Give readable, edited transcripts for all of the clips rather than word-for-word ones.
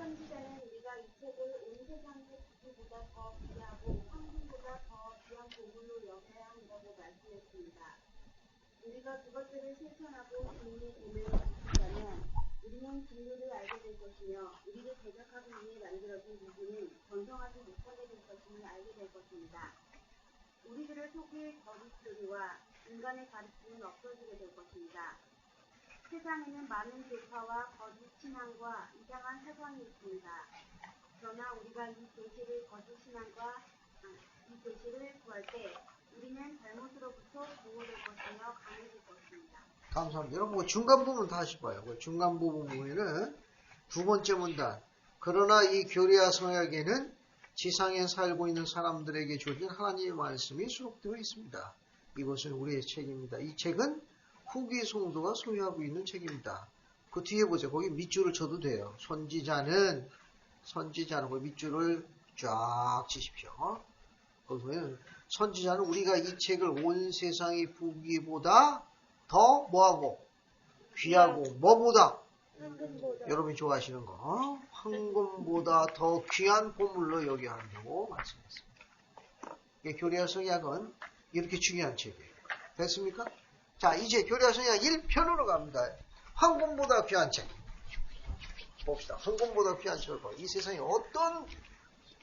선지자는 우리가 이 책을 온 세상의 부귀보다 더 귀하고 황금보다 더 귀한 보물로 여겨야 한다고 말씀했습니다. 우리가 그것들을 실천하고 주님의 계명을 지킨다면 우리는 진리를 알게 될 것이며 우리를 대적하기 위해 만들어진 누구는 번성하지 못하게 될 것임을 알게 될 것입니다. 우리들을 속일 거짓 교리와 인간의 가르침은 없어지게 될 것입니다. 세상에는 많은 교파와 거짓 신앙과 이상한 사상이 있습니다. 그러나 우리가 이 계시를 거짓 신앙과 이 계시를 구할 때 우리는 잘못으로부터 보호될 것이며 강해질 것입니다. 감사합니다. 여러분 중간 부분 다시 봐요. 중간 부분 보면은 두 번째 문단. 그러나 이 교리와 성약에는 지상에 살고 있는 사람들에게 주어진 하나님의 말씀이 수록되어 있습니다. 이것은 우리의 책입니다. 이 책은 후기 성도가 소유하고 있는 책입니다. 그 뒤에 보세요. 거기 밑줄을 쳐도 돼요. 선지자는 거기 밑줄을 쫙 치십시오. 거기 보면 선지자는 우리가 이 책을 온 세상의 부귀보다 더 뭐하고 귀하고 뭐보다 황금보다. 여러분이 좋아하시는 거 황금보다 더 귀한 보물로 여겨야 한다고 말씀했습니다. 교리와 성약은 이렇게 중요한 책이에요. 됐습니까? 자, 이제 교리와 성약 1편으로 갑니다. 황금보다 귀한 책. 봅시다. 황금보다 귀한 책을 봐요. 이 세상에 어떤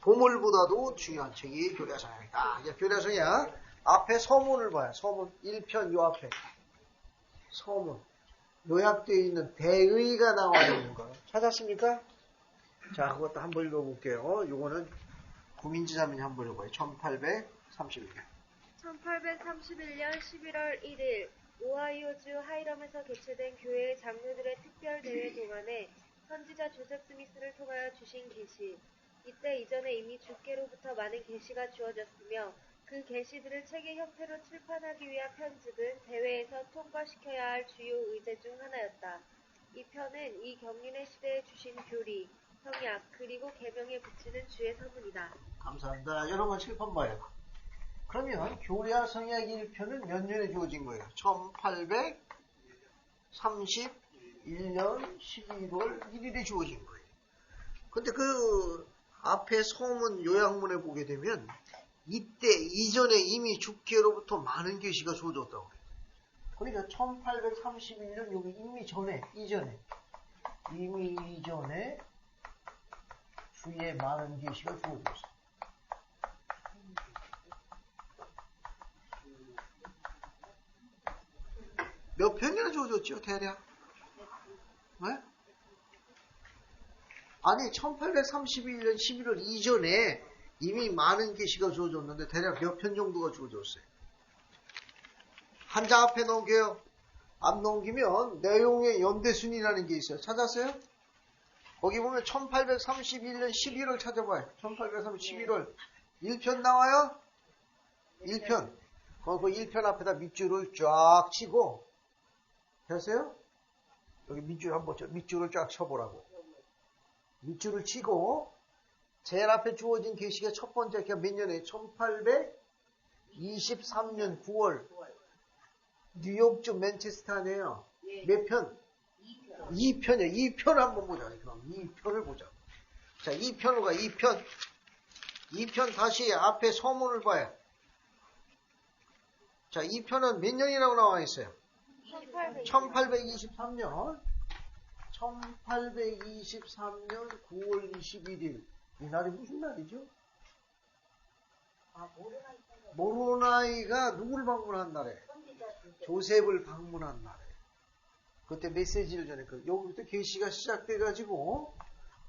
보물보다도 중요한 책이 교리와 성약이다. 이제 교리와 성약 앞에 서문을 봐요. 서문 1편 요 앞에 서문 요약되어 있는 대의가 나와 있는 거 찾았습니까? 자, 그것도 한번 읽어볼게요. 요거는 구민지자민이 한번 읽어봐요. 1831년 1831년 11월 1일 오하이오주 하이럼에서 개최된 교회 장로들의 특별 대회 동안에 선지자 조셉 스미스를 통하여 주신 계시. 이때 이전에 이미 주께로부터 많은 계시가 주어졌으며 그 계시들을 책의 형태로 출판하기 위한 편집은 대회에서 통과시켜야 할 주요 의제 중 하나였다. 이 편은 이 경륜의 시대에 주신 교리, 성약, 그리고 계명에 붙이는 주의 서문이다. 감사합니다. 여러분 칠판 봐요. 그러면 교리와 성약 1편은 몇 년에 주어진 거예요? 1831년 11월 1일에 주어진 거예요. 근데 그 앞에 서문 요약문에 보게 되면 이때 이전에 이미 주께로부터 많은 계시가 주어졌다고 해요. 그러니까 1831년 여기 이미 이전에 주의 많은 계시가 주어졌어요. 몇 편이나 주어졌죠, 대략? 네? 아니, 1831년 11월 이전에 이미 많은 계시가 주어졌는데 대략 몇 편 정도가 주어졌어요. 한 장 앞에 넘겨요. 안 넘기면 내용의 연대순이라는 게 있어요. 찾았어요? 거기 보면 1831년 11월 찾아봐요. 1831월 1편 나와요? 1편. 그 1편 앞에다 밑줄을 쫙 치고 됐어요? 여기 밑줄을 쫙 쳐보라고. 밑줄을 치고 제일 앞에 주어진 계시가 첫 번째 몇 년에 1823년 9월 뉴욕주 맨체스터네요. 몇 편? 2편이에요. 2편 한번 보자. 그럼 2편을 보자. 자, 2편으로 가. 2편 다시 앞에 서문을 봐요. 자, 2편은 몇 년이라고 나와 있어요? 1823년 9월 21일. 이 날이 무슨 날이죠? 모로나이가 누구를 방문한 날에? 조셉을 방문한 날에. 그때 메시지를 전했거든요. 여기부터 계시가 시작돼가지고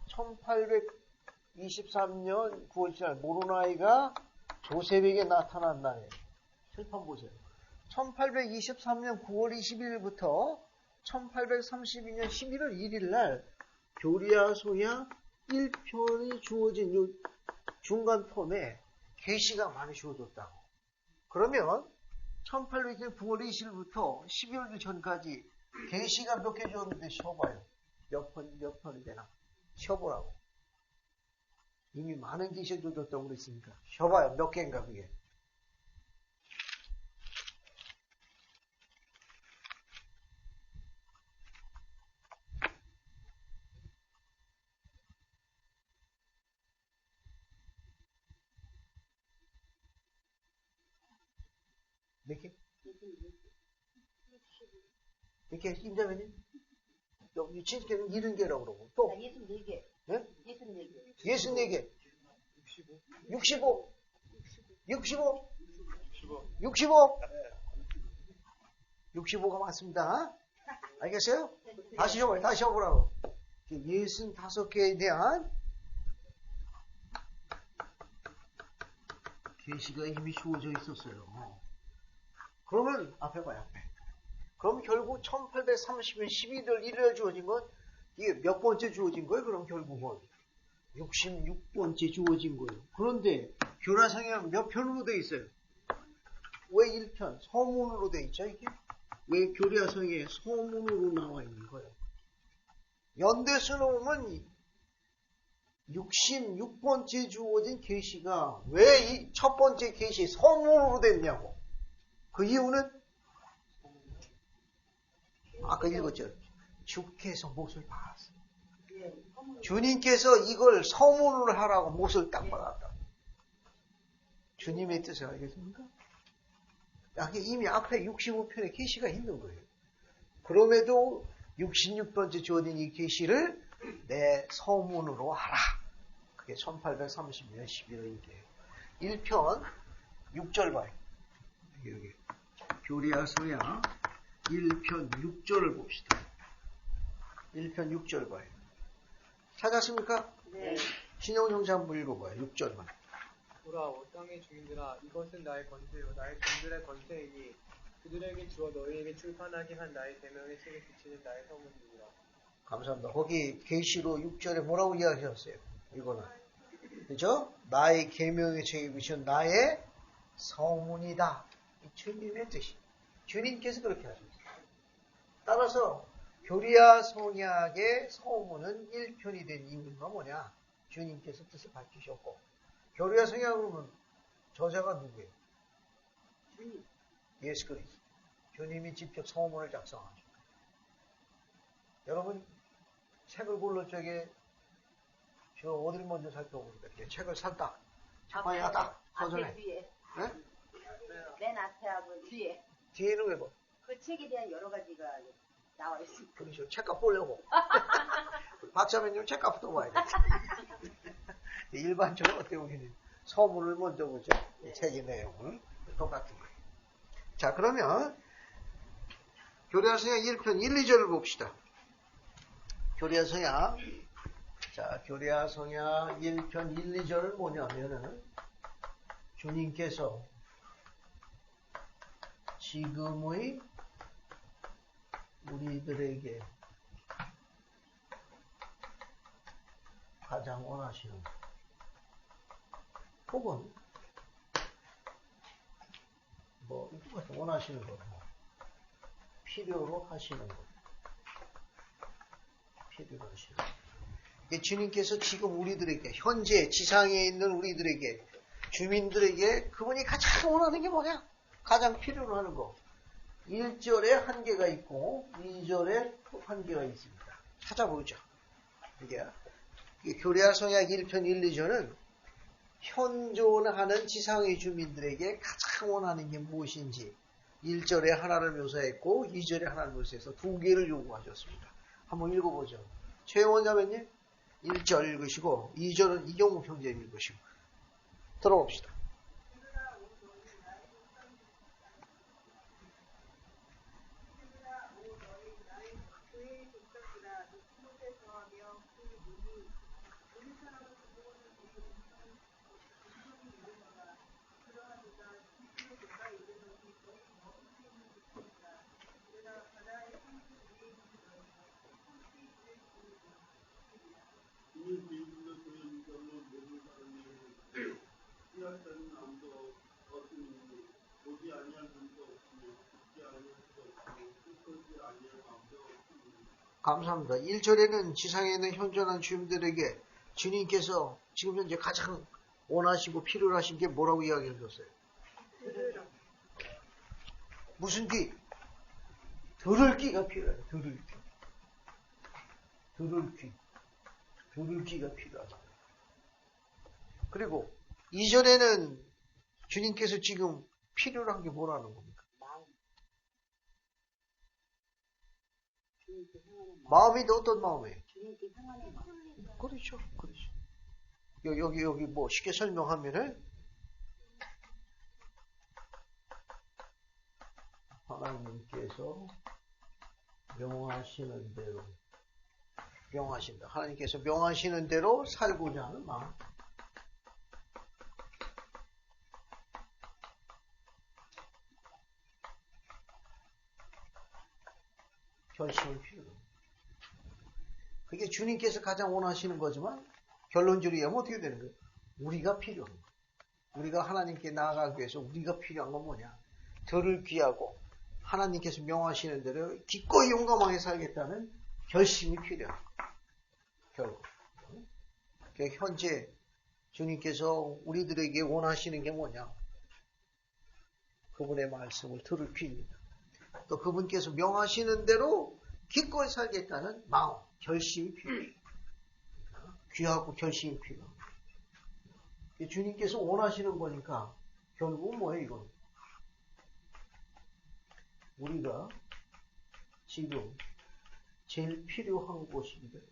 1823년 9월 7일 모로나이가 조셉에게 나타난 날에. 칠판 보세요. 1823년 9월 20일부터 1832년 11월 1일 날 교리와 성약 1편이 주어진 요 중간 텀에 계시가 많이 주어졌다고. 그러면 1800년 9월 20일부터 12월 전까지 계시가 몇 개 주었는데 쉬어봐요. 몇 편이 되나? 쉬어보라고. 이미 많은 계시가 주어졌다고 그랬으니까 쉬어봐요. 몇 개인가 그게. 몇 개? 몇 개? 임자매님? 여기 지식계는 70개라고 그러고. 또? 64개. 네? 64개. 64개. 65. 65. 65. 65가 맞습니다. 알겠어요? 다시 해봐요. 다시 해보라고. 65개에 대한 계시가 이미 주어져 있었어요. 그러면 앞에 봐요. 앞에. 그럼 결국 1830년 12월 1일에 주어진 건 이게 몇 번째 주어진 거예요? 그럼 결국은 66번째 주어진 거예요. 그런데 교라성경 몇 편으로 돼 있어요? 왜 1편? 서문으로 돼 있죠 이게? 왜 교라성에 서문으로 나와 있는 거예요? 연대수는 보면 66번째 주어진 계시가 왜 이 첫 번째 계시 서문으로 됐냐고. 그 이유는 아까 읽었죠. 주께서 못을 박았어요. 주님께서 이걸 서문으로 하라고 못을 딱 박았다. 주님의 뜻을 알겠습니까? 이미 앞에 65편의 계시가 있는 거예요. 그럼에도 66번째 주어진 이 계시를 내 서문으로 하라. 그게 1830년 11월 1일. 1편 6절 봐요. 여기. 교리하서야 1편 6절을 봅시다. 1편 6절 봐요. 찾았습니까? 네. 신용정지 한번 읽어봐요. 6절만. 보라, 오 땅의 주민들아, 이것은 나의 권세요, 나의 종들의 권세이니 그들에게 주어 너희에게 출판하게 한 나의 계명의 책에 비치는 나의 서문이니라. 감사합니다. 거기 계시로 6절에 뭐라고 이야기하셨어요? 이거는. 그죠? 나의 계명의 책에 비치는 나의 서문이다. 이 주님의 뜻이. 주님께서 그렇게 하셨어요. 따라서 교리와 성약의 서문은 1편이 된 이유가 뭐냐? 주님께서 뜻을 밝히셨고, 교리와 성약은 저자가 누구예요? 예수 그리스도. 주님이 직접 서문을 작성하죠. 여러분 책을 고를 적에 저 어디를 먼저 살펴보니까 책을 산다. 책방에 갔다. 서점에. 앞에 뒤에. 네? 맨 앞에 하고 뒤에. 뒤에는 왜 봐? 그 책에 대한 여러 가지가 나와 있습니다. 그렇죠. 책값 보려고. 박사면요 책값부터 봐야 돼. 일반적으로 어떻게 보면 서문을 먼저 보죠. 이 책의 내용을. 똑같은 거예요. 자, 그러면 교리하서야 1편 1, 2절을 봅시다. 교리하서야 자, 교리하서야 1편 1, 2절은 뭐냐면은 주님께서 지금의 우리들에게 가장 원하시는 것, 혹은 이것도 원하시는 것, 필요로 하시는 것, 필요로 하시는 것. 주님께서 지금 우리들에게, 현재 지상에 있는 우리들에게, 주민들에게 그분이 가장 원하는 게 뭐냐? 가장 필요로 하는 거. 1절에 한계가 있고 2절에 한계가 있습니다. 찾아보죠. 이게 교리하성약 1편 1, 2절은 현존하는 지상의 주민들에게 가장 원하는 게 무엇인지 1절에 하나를 묘사했고 2절에 하나를 묘사해서 두 개를 요구하셨습니다. 한번 읽어보죠. 최원자매님 1절 읽으시고 2절은 이경욱 형제님 읽으시고 들어봅시다. 감사합니다. 1절에는 지상에 있는 현존한 주민들에게 주님께서 지금 현재 가장 원하시고 필요로 하신 게 뭐라고 이야기해 줬어요? 무슨 귀? 들을 귀가 필요해요. 들을 귀. 들을 귀. 들을 귀가 필요하다. 그리고 2절에는 주님께서 지금 필요로 한 게 뭐라는 겁니까? 마음이 어떤 마음이에요? 주님께 향하는 마음. 그렇죠. 그렇죠. 여기 뭐 쉽게 설명하면은 하나님께서 명하시는 대로 명하신다. 하나님께서 명하시는 대로 살고자 하는 마음. 결심이 필요합니다. 그게 주님께서 가장 원하시는 거지만 결론적으로 얘기하면 어떻게 되는 거예요? 우리가 필요한 거예요. 우리가 하나님께 나아가기 위해서 우리가 필요한 건 뭐냐? 저를 귀하고 하나님께서 명하시는 대로 기꺼이 용감하게 살겠다는 결심이 필요한 거예요. 결국. 현재 주님께서 우리들에게 원하시는 게 뭐냐? 그분의 말씀을 들을 귀입니다. 또 그분께서 명하시는 대로 기꺼이 살겠다는 마음, 결심이 필요해요. 귀하고 결심이 필요해요. 주님께서 원하시는 거니까 결국은 뭐예요, 이건? 우리가 지금 제일 필요한 곳이기도 해요.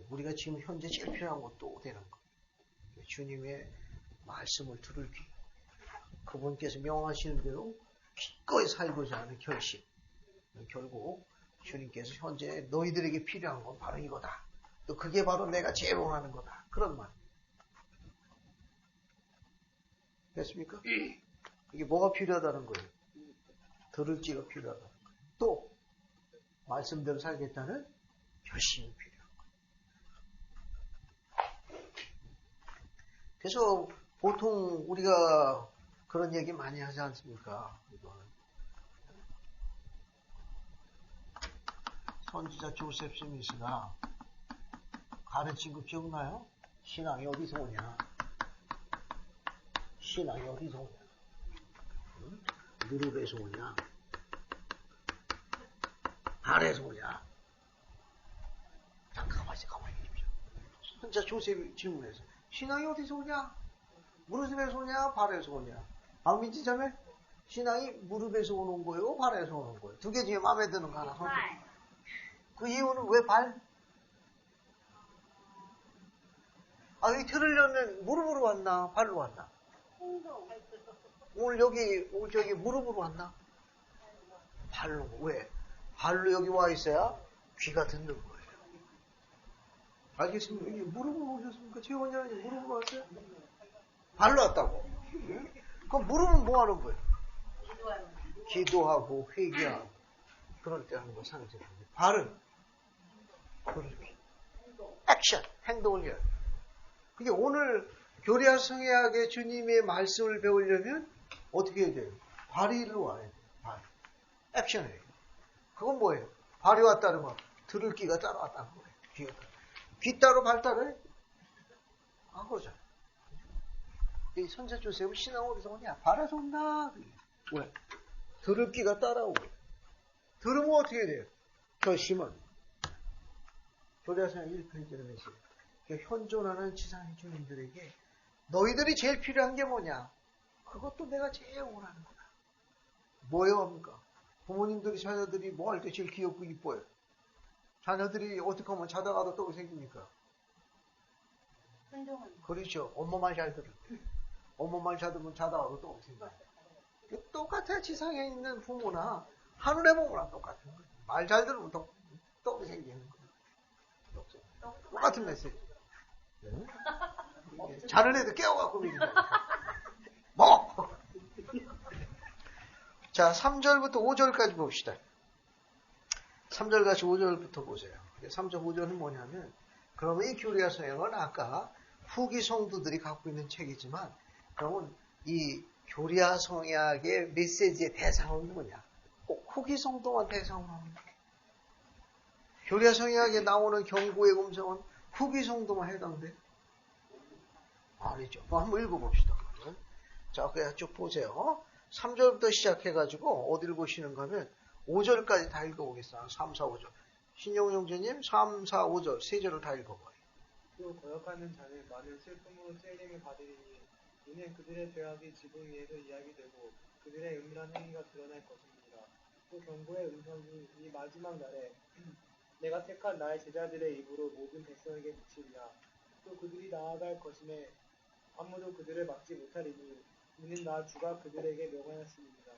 우리가 지금 현재 제일 필요한 것도 되는 거예요. 주님의 말씀을 들을 귀. 그분께서 명하시는 대로 기꺼이 살고자 하는 결심. 결국 주님께서 현재 너희들에게 필요한 건 바로 이거다. 또 그게 바로 내가 제일 원하는 거다. 그런 말. 됐습니까? 이게 뭐가 필요하다는 거예요? 들을지가 필요하다는 거예요. 또 말씀대로 살겠다는 결심이 필요한 거예요. 그래서 보통 우리가 그런 얘기 많이 하지 않습니까? 선지자 조셉 스미스가 가르친 거 기억나요? 신앙이 어디서 오냐? 신앙이 어디서 오냐? 응? 무릎에서 오냐? 발에서 오냐? 잠깐 가만히 계십시오. 선지자 조셉이 질문해서 신앙이 어디서 오냐? 무릎에서 오냐? 발에서 오냐? 박민지 자매? 신앙이 무릎에서 오는 거예요? 발에서 오는 거예요? 두 개 중에 마음에 드는 거 하나 선택해. 그 이유는 왜 발? 이 들으려면 무릎으로 왔나? 발로 왔나? 오늘 저기 무릎으로 왔나? 발로. 왜? 발로 여기 와 있어야 귀가 듣는 거예요. 알겠습니까? 이게 무릎으로 오셨습니까? 최원장님 무릎으로 왔어요? 발로 왔다고. 응? 그럼 무릎은 뭐 하는 거예요? 기도하고 회개하고 그럴 때 하는 거 상징합니다. 발은 그렇게 액션, 행동을 해야 돼요. 그게 오늘 교리와 성회학의 주님의 말씀을 배우려면 어떻게 해야 돼요? 발이로 와야 돼요. 발. 액션이에요. 그건 뭐예요? 발이 왔다는 건 들을 귀가 따라왔다는 거예요. 귀 따로 발 따라요? 그러잖아요. 이 선지자 조셉은 신앙 어디서 오냐? 발에서 온다. 왜? 들을 귀가 따라오고. 들으면 어떻게 돼요? 결심은 교리학생 1페이지를 내세요. 현존하는 지상의 주민들에게 너희들이 제일 필요한 게 뭐냐? 그것도 내가 제일 원하는 거다. 뭐예요, 합니까? 부모님들이 자녀들이 뭐 할 때 제일 귀엽고 이뻐요? 자녀들이 어떻게 하면 자다가도 떡이 생깁니까? 그렇죠. 엄마 말 잘 들을 때. 엄마 말 잘 들으면 자다가도 떡이 생겨요. 똑같아요. 지상에 있는 부모나 하늘의 부모랑 똑같은 거예요. 말 잘 들으면 떡이 생기는 거예요. 똑같은 메시지. 네? 자는 애들 깨워갖고 믿는다. 뭐! 자, 3절부터 5절까지 봅시다. 3절 같이 5절부터 보세요. 3절, 5절은 뭐냐면, 그러면 이 교리와 성경은 아까 후기 성도들이 갖고 있는 책이지만, 그러면 이 교리와 성약의 메시지의 대상은 뭐냐? 꼭 후기 성도만 대상으로 합니다. 교리와 성약에 나오는 경고의 음성은 후기 성도만 해당돼요? 아니죠. 한번 읽어봅시다. 자, 그냥 쭉 보세요. 3절부터 시작해가지고 어디를 보시는가 하면 5절까지 다 읽어보겠습니다. 3, 4, 5절. 신용용재님 3, 4, 5절 세 절을 다 읽어봐요. 또 거역하는 자는 많은 슬픔으로 찔림을 받으리니 이는 그들의 죄악이 지붕 위에서 이야기되고 그들의 은밀한 행위가 드러날 것입니다. 또 경고의 음성이 이 마지막 날에 내가 택한 나의 제자들의 입으로 모든 백성에게 비치리라. 또 그들이 나아갈 것임에 아무도 그들을 막지 못하리니 이는 나 주가 그들에게 명하였습니다.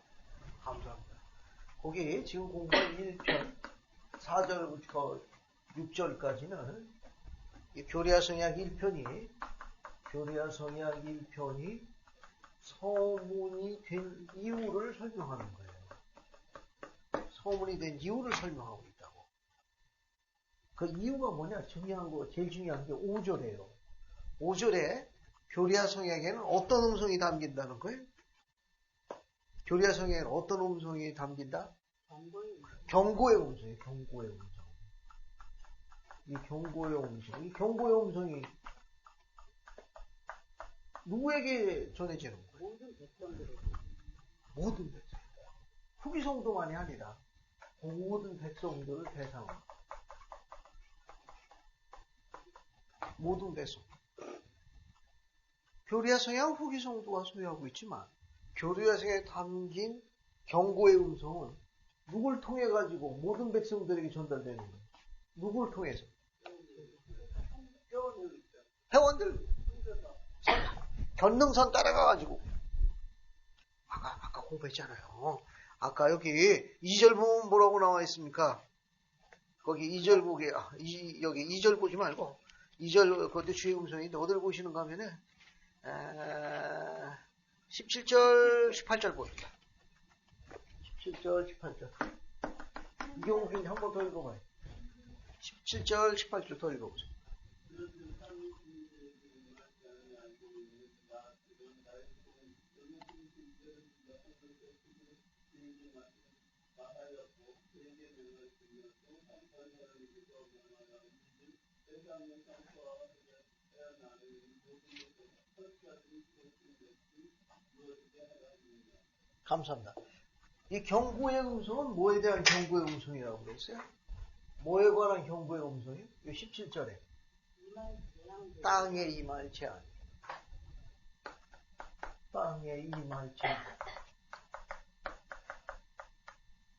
감사합니다. 거기 지금 공부한 1편 4절부터 6절까지는 교리야 성약 1편이 서문이 된 이유를 설명하는 거예요. 서문이 된 이유를 설명하고 있다고. 그 이유가 뭐냐? 제일 중요한 게 5절이에요. 5절에 교리야 성약에는 어떤 음성이 담긴다는 거예요? 교리야 성약에는 어떤 음성이 담긴다? 경고의 음성이에요. 경고의 음성. 이 경고의 음성이 누구에게 전해지는 거예요? 모든 백성. 후기성도만이 아니라 모든 백성들을 대상으로. 모든 백성. 교리야 성향 후기성도가 소유하고 있지만 교리야 성향에 담긴 경고의 음성은 누굴 통해 가지고 모든 백성들에게 전달되는 거예요? 누굴 통해서? 회원들. 견능선 따라가가지고. 아까 공부했잖아요. 아까 여기 2절 보면 뭐라고 나와 있습니까? 거기 2절 보게, 여기 2절 보지 말고, 2절, 그것도 주의 음성인데, 어디를 보시는가 하면은, 17절, 18절 봅니다. 17절, 18절. 이경욱이 한 번 더 읽어봐요. 17절, 18절 더 읽어보세요. 감사합니다. 이 경고의 음성은 뭐에 대한 경고의 음성이라고 그랬어요? 뭐에 관한 경고의 음성이요? 17절에 땅에 임할 재앙. 땅에 임할 재앙.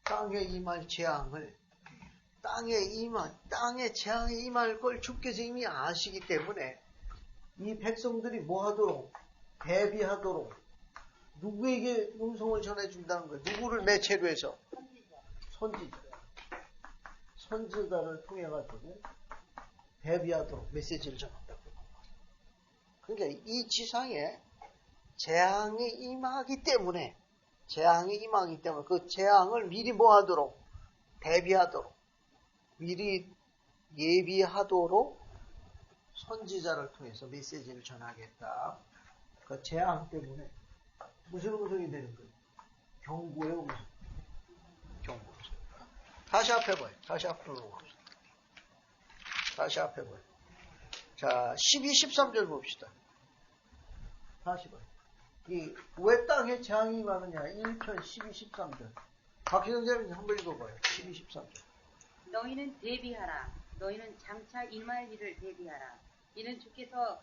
땅에 임할 재앙을 땅에 재앙이 임할 걸 주께서 이미 아시기 때문에 이 백성들이 뭐 하도록 대비하도록 누구에게 음성을 전해준다는 거예요. 누구를 매체로 해서? 선지자를 통해 가지고 대비하도록 메시지를 전한다고. 그러니까 이 지상에 재앙이 임하기 때문에 그 재앙을 미리 뭐 하도록? 대비하도록, 미리 예비하도록 선지자를 통해서 메시지를 전하겠다. 그 재앙 때문에 무슨 음성이 되는 거예요? 경고의 음성. 경고 음성. 다시 앞에 봐요. 다시 앞으로 넘어갑시다. 다시 앞에 봐요. 자, 12, 13절 봅시다. 다시 봐요. 왜 땅에 재앙이 많으냐? 1편 12, 13절. 박희정 선생님 한번 읽어봐요. 12, 13절. 너희는 대비하라. 너희는 장차 임할 일을 대비하라. 이는 주께서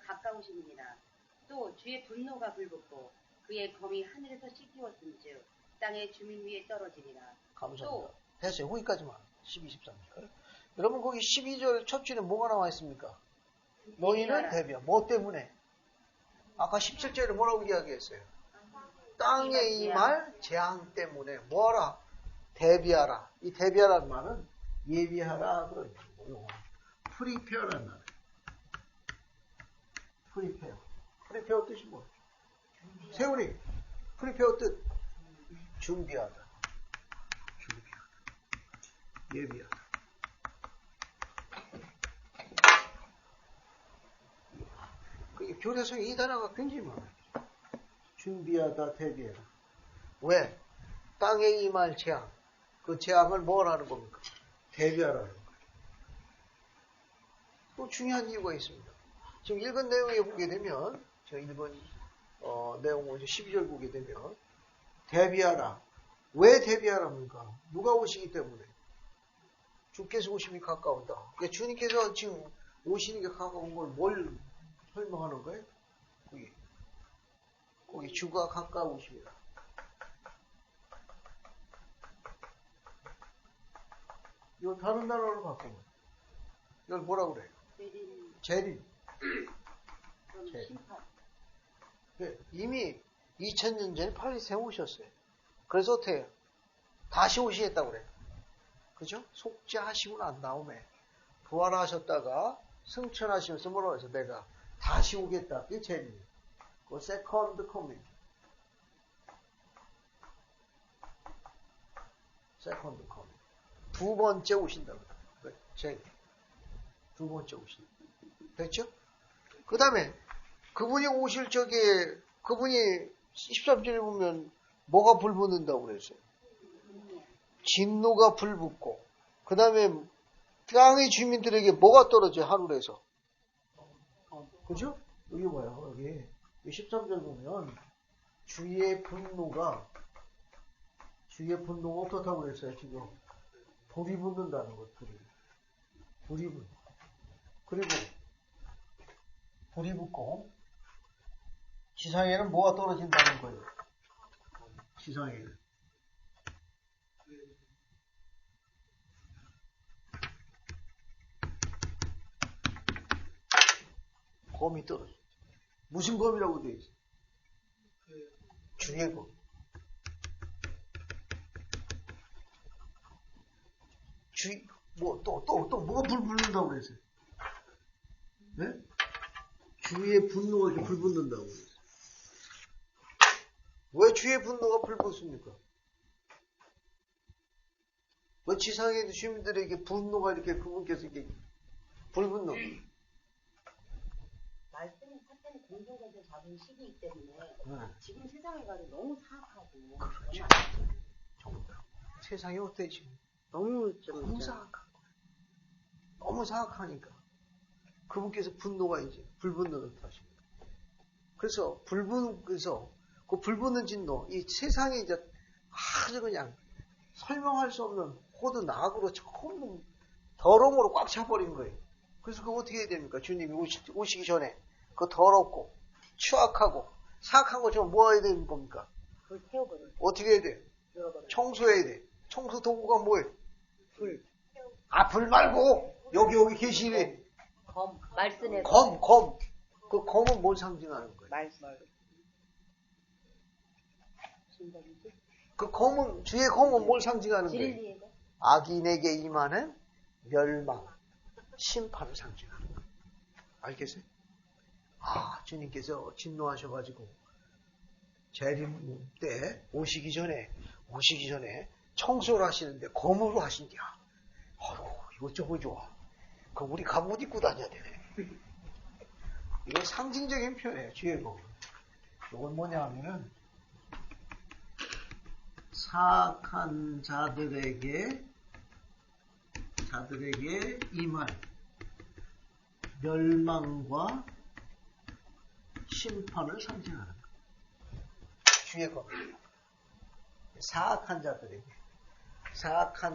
가까우심이니라. 또 주의 분노가 불붙고 그의 검이 하늘에서 씻기웠은즉 땅의 주민 위에 떨어지리라. 감사합니다. 됐어요. 거기까지만. 12, 13절. 여러분 거기 12절 첫 줄에 뭐가 나와 있습니까? 너희는 대비하라. 뭐 때문에? 아까 17절에 뭐라고 이야기했어요? 땅에 임할 재앙 때문에 뭐하라? 대비하라. 이 대비하라는 말은 예비하라 그런 거고 프리페어라는 말. 프리페어 뜻이 뭐예요? 세훈이 프리페어 뜻 준비하다. 예비하다. 그 교례성이 이 단어가 굉장히 많아요. 준비하다, 대비하다. 왜? 땅에 임할 재앙. 그 재앙을 뭘 하는 겁니까? 대비하라는 거예요. 또 중요한 이유가 있습니다. 지금 읽은 내용에 보게 되면, 제가 읽은 내용을 12절 보게 되면, 대비하라. 왜 대비하랍니까? 누가 오시기 때문에? 주께서 오심이 가까운다. 그러니까 주님께서 지금 오시는 게 가까운 걸 뭘 설명하는 거예요? 거기 주가 가까우십니다. 이거 다른 단어로 바꾸면. 이걸 뭐라 그래요? 재림. 재림. 심판. 이미 2000년 전에 팔리세 오셨어요. 그래서 어떻게 해요? 다시 오시겠다고 그래요. 그죠? 속죄하시고 난 다음에 부활하셨다가 승천하시면서 뭐라고 해서 내가 다시 오겠다. 그게 재림이에요. 그 세컨드 커밍. 세컨드 커밍. 두 번째 오신다고 그래요. 재림. 두 번째 오신다. 됐죠? 그 다음에 그분이 오실 적에 그분이 13절에 보면 뭐가 불붙는다고 그랬어요? 진노가 불붙고 그 다음에 땅의 주민들에게 뭐가 떨어져요? 하늘에서. 그죠? 여기 뭐야? 여기 13절 보면 주의 분노가 어떻다고 그랬어요? 지금 불이 붙는다는 것. 불이 붙는. 그리고 불이 붙고 지상에는 뭐가 떨어진다는 거예요? 지상에는 검이 떨어져. 무슨 검이라고 되어 있어? 주의 검. 또 뭐가 불 붙는다고 그랬어요? 네? 주의 분노가 이렇게 불 붙는다고 그랬어요. 왜 주의 분노가 불 붙습니까? 왜 지상의 주민들에게 분노가 이렇게 그분께서 이렇게 불 붙는 거예요? 말씀이 사탄이 공동체를 잡은 시기이기 때문에 네. 지금 세상에 가도 너무 사악하고 그렇죠. 정말 세상이 어때 지금? 너무 사악한 거예요. 너무 사악하니까 그분께서 분노가 이제 불붙는 듯 하십니다. 그래서 그 불붙는 진노, 이 세상에 이제 아주 그냥 설명할 수 없는 호드 낙으로 처음 더러움으로 꽉 차버린 거예요. 그래서 그거 어떻게 해야 됩니까? 주님이 오시기 전에 그 더럽고 추악하고 사악한 것처럼 뭐 해야 되는 겁니까? 불 태워버려. 어떻게 해야 돼? 청소해야 돼. 청소 도구가 뭐예요? 불. 불 말고 여기 계시네. 검. 말씀에 검. 그 검은 뭘 상징하는 거예요? 말씀. 신발이지? 그 검은, 주의 검은 뭘 상징하는 거예요? 진리에다. 악인에게 임하는 멸망, 심판을 상징하는 거예요. 알겠어요? 주님께서 진노하셔가지고 재림 때 오시기 전에 청소를 하시는데 검으로 하신디야. 이거 저거 좋아. 그럼 우리 갑옷 입고 다녀야 되네. 이건 상징적인 표현이에요. 주의 검. 이건 뭐냐 하면은 사악한 자들에게 임할 멸망과 심판을 상징하는 것. 주의 검입니다. 사악한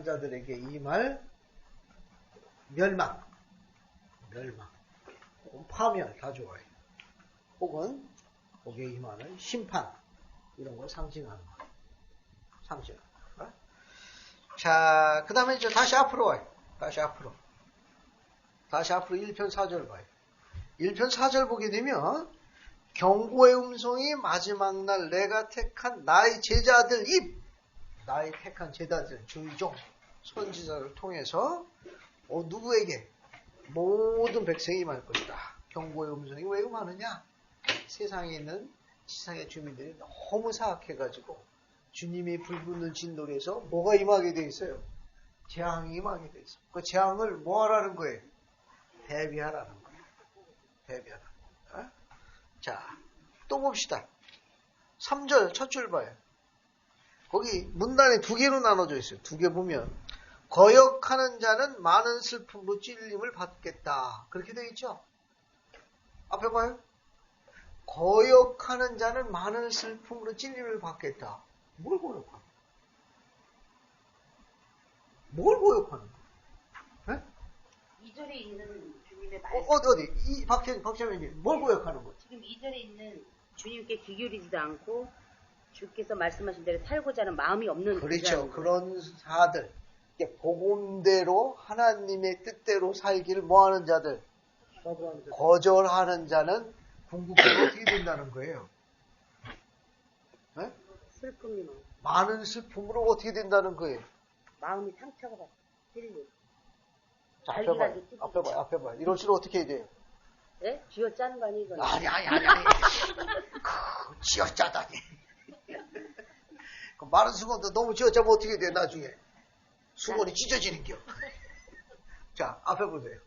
자들에게 임할 멸망, 혹은 파멸 다 좋아요. 혹은 거기에 임하는 심판 이런 걸 상징하는 것. 자, 그 다음에 이제 다시 앞으로 와요. 다시 앞으로 1편 4절 봐요. 1편 4절 보게 되면 경고의 음성이 마지막 날 내가 택한 나의 제자들 나의 택한 제자들 주의종 선지자를 통해서 누구에게? 모든 백성이 임할 것이다. 경고의 음성이 왜 임하느냐? 세상에 있는 지상의 주민들이 너무 사악해가지고 주님이 불붙는 진노에서 뭐가 임하게 돼 있어요? 재앙이 임하게 돼 있어요. 그 재앙을 뭐 하라는 거예요? 대비하라는 거예요. 대비하라는 거예요. 자, 또 봅시다. 3절 첫 줄 봐요. 거기 문단에 두 개로 나눠져 있어요. 두 개 보면 거역하는 자는 많은 슬픔으로 찔림을 받겠다. 그렇게 되어 있죠? 앞에 봐요. 거역하는 자는 많은 슬픔으로 찔림을 받겠다. 뭘 거역하는 거야? 뭘 거역하는 거야? 2절에 있는 주님의 말씀. 어디? 박사님, 뭘 거역하는 거야? 지금 2절에 있는 주님께 귀 기울이지도 않고 주께서 말씀하신 대로 살고자 하는 마음이 없는 그렇죠. 그런 그런 사들, 복음대로 하나님의 뜻대로 살기를 뭐하는 자들? 거절하는 자는 궁극적으로 어떻게 된다는 거예요? 네? 슬픔이 많아. 많은 슬픔으로 어떻게 된다는 거예요? 마음이 상처가 받아. 찔려. 자, 앞에 봐요. 이럴수록 어떻게 해야 돼요? 예? 쥐어 짜는 거 아니에요? 이거는? 아니. 쥐어짜다니. 그 마른 수건도 너무 쥐어짜면 어떻게 돼, 나중에? 수건이 찢어지는 겨. 자, 앞에 보세요.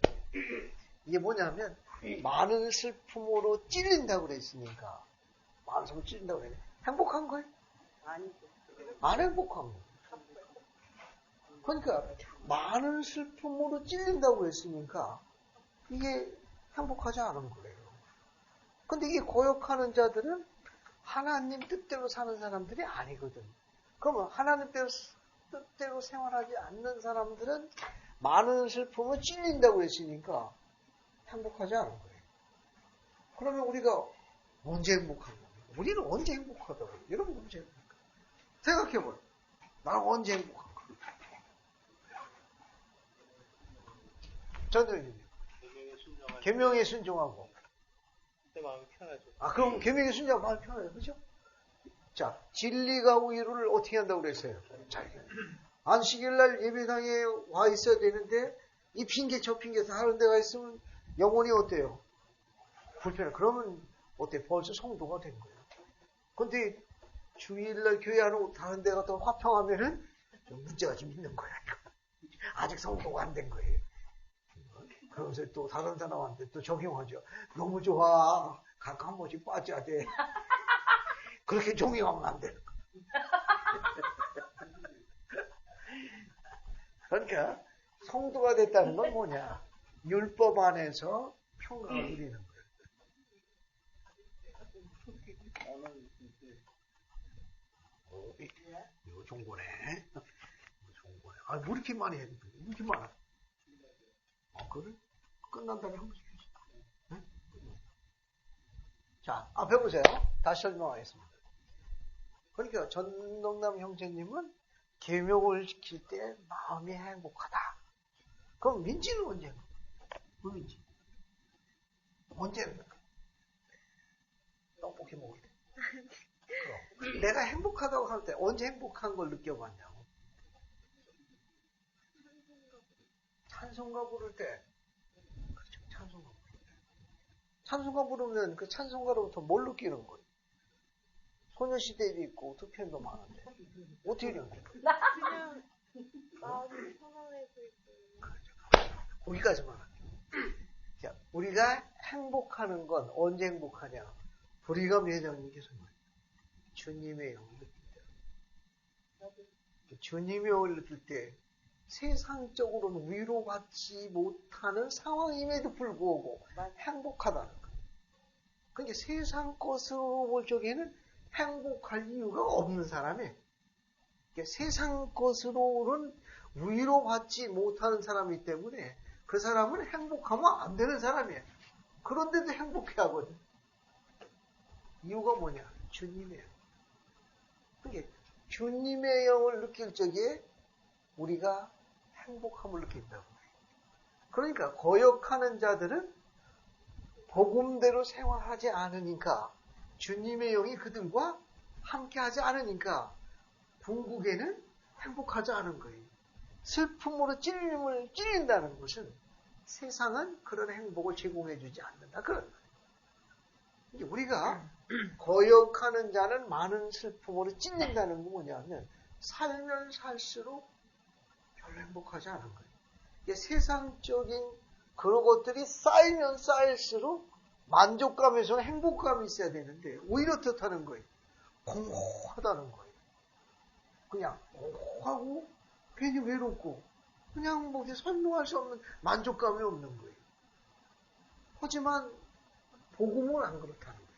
이게 뭐냐면, 많은 슬픔으로 찔린다고 그랬으니까, 많은 슬픔으로 찔린다고 그랬네. 행복한 거예요? 아니죠. 안 행복한 거예요. 그러니까, 많은 슬픔으로 찔린다고 했으니까, 이게 행복하지 않은 거예요. 근데 이게 고역하는 자들은 하나님 뜻대로 사는 사람들이 아니거든. 그러면 하나님 뜻대로 생활하지 않는 사람들은 많은 슬픔을 찔린다고 했으니까 행복하지 않은 거예요. 그러면 우리가 언제 행복한 거예요? 우리는 언제 행복하다고요? 여러분 언제 행복할까요? 생각해봐요. 나는 언제 행복한 거예요? 전도연님. 계명에 순종하고. 그때 마음이 편하죠. 그럼 계명에 순종하고 마음이 편해요. 그죠? 자, 진리가 우리를 어떻게 한다고 그랬어요? 자, 안식일날 예배당에 와 있어야 되는데 이 핑계 저 핑계에서 하는 데가 있으면 영혼이 어때요? 불편해. 그러면 어때? 벌써 성도가 된 거예요. 근데 주일날 교회하는 다른 데 갔다 화평하면은 좀 문제가 좀 있는 거야. 아직 성도가 안 된 거예요. 그러면서 또 다른 사람한테 또 적용하죠. 너무 좋아. 각 한 번씩 빠져야 돼. 그렇게 종용하면 안 되는 거야. 그러니까 성도가 됐다는 건 뭐냐? 율법 안에서 평강을 누리는 거예요. 이거 종고네. 뭐 이렇게 많이 해? 이렇게 많아? 그래? 끝난 다음에 한 번씩 주지. 네? 자, 앞에 보세요. 다시 설명하겠습니다. 그러니까 전동남 형제님은 계명을 지킬 때 마음이 행복하다. 그럼 민지는 언제 행복해? 민지. 언제 행복해? 떡볶이 먹을 때. 그럼. 내가 행복하다고 할 때 언제 행복한 걸 느껴봤냐고. 찬송가 부를 때. 그렇죠. 찬송가 부를 때. 찬송가 부르면 그 찬송가로부터 뭘 느끼는 거예요? 소녀시대도 있고 투편도 많은데 어떻게 되는 거예요? 그냥 마음이 편안해질 때. 그렇죠. 거기까지만 할게요. 자, 우리가 행복하는 건 언제 행복하냐? 불의감 회장님께서 말해요. 주님의 영을 느낄 때. 주님의 영을 느낄 때 세상적으로는 위로받지 못하는 상황임에도 불구하고 행복하다는 거예요. 그러니까 세상 것으로 볼 적에는 행복할 이유가 없는 사람이에요. 그러니까 세상 것으로는 위로받지 못하는 사람이기 때문에 그 사람은 행복하면 안 되는 사람이에요. 그런데도 행복해 하거든. 이유가 뭐냐? 주님의 영. 그러니까 주님의 영을 느낄 적에 우리가 행복함을 느낀다고 해요. 그러니까 거역하는 자들은 복음대로 생활하지 않으니까 주님의 영이 그들과 함께하지 않으니까 궁극에는 행복하지 않은 거예요. 슬픔으로 찔린다는 것은 세상은 그런 행복을 제공해주지 않는다. 그런 거예요. 우리가 거역하는 자는 많은 슬픔으로 찔린다는 건 뭐냐면 살면 살수록 별로 행복하지 않은 거예요. 세상적인 그런 것들이 쌓이면 쌓일수록 만족감에서는 행복감이 있어야 되는데 오히려 어떻다는 거예요? 공허하다는 거예요. 그냥 공허하고 괜히 외롭고 그냥 뭐 설명할 수 없는 만족감이 없는 거예요. 하지만 복음은 안 그렇다는 거예요.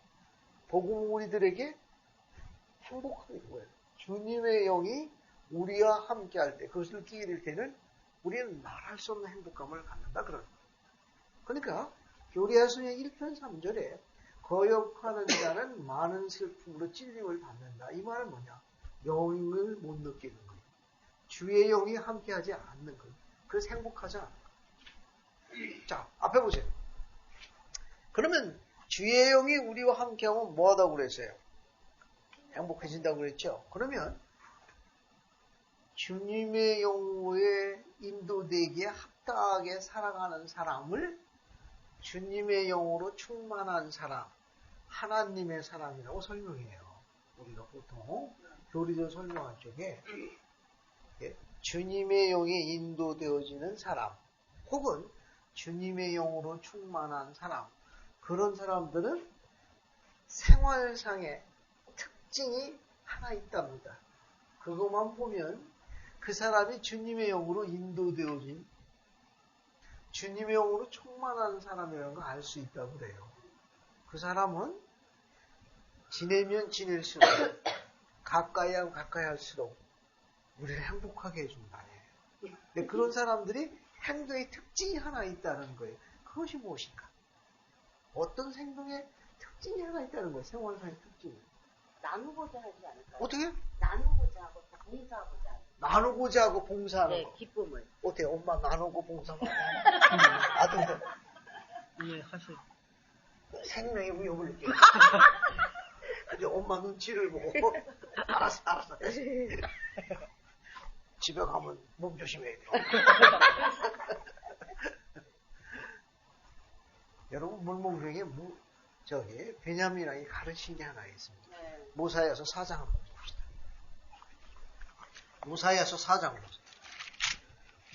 복음은 우리들에게 행복한 거예요. 주님의 영이 우리와 함께할 때 그것을 느끼게 될 때는 우리는 말할 수 없는 행복감을 갖는다 그런 거예요. 그러니까 교리하서의 1편 3절에 거역하는 자는 많은 슬픔으로 찔림을 받는다. 이 말은 뭐냐? 영을 못 느끼는 거예요. 주의 영이 함께하지 않는 거예요. 그래서 행복하지 않아요. 자, 앞에 보세요. 그러면 주의 영이 우리와 함께하면 뭐하다고 그랬어요? 행복해진다고 그랬죠? 그러면 주님의 영으로의 인도되기에 합당하게 살아가는 사람을 주님의 영으로 충만한 사람, 하나님의 사람이라고 설명해요. 우리가 보통 교리적 설명할 적에 주님의 영에 인도되어지는 사람, 혹은 주님의 영으로 충만한 사람, 그런 사람들은 생활상의 특징이 하나 있답니다. 그것만 보면 그 사람이 주님의 영으로 인도되어진 주님의 영으로 충만한 사람이라는 걸 알 수 있다고 그래요. 그 사람은 지내면 지낼수록 가까이 하면 가까이 할수록 우리를 행복하게 해준다. 근데 그런 사람들이 행동의 특징이 하나 있다는 거예요. 그것이 무엇인가? 어떤 행동의 특징이 하나 있다는 거예요. 생활상의 특징이. 나누고자 하지 않을까요? 어떻게? 나누고자 하고 봉사하고자 하는. 나누고자 하고 봉사하는 네, 거. 기쁨을. 어때요? 엄마 나누고 봉사하고. 아들 예, 하실. 생명의 위협을 느껴요. 이제 엄마 눈치를 보고 알았어. 집에 가면 몸 조심해야 돼요. 여러분 물목령에 베냐민이 가르친 게 하나 있습니다. 네. 모사야서 4장을 봅시다. 모사야서 4장 보세요.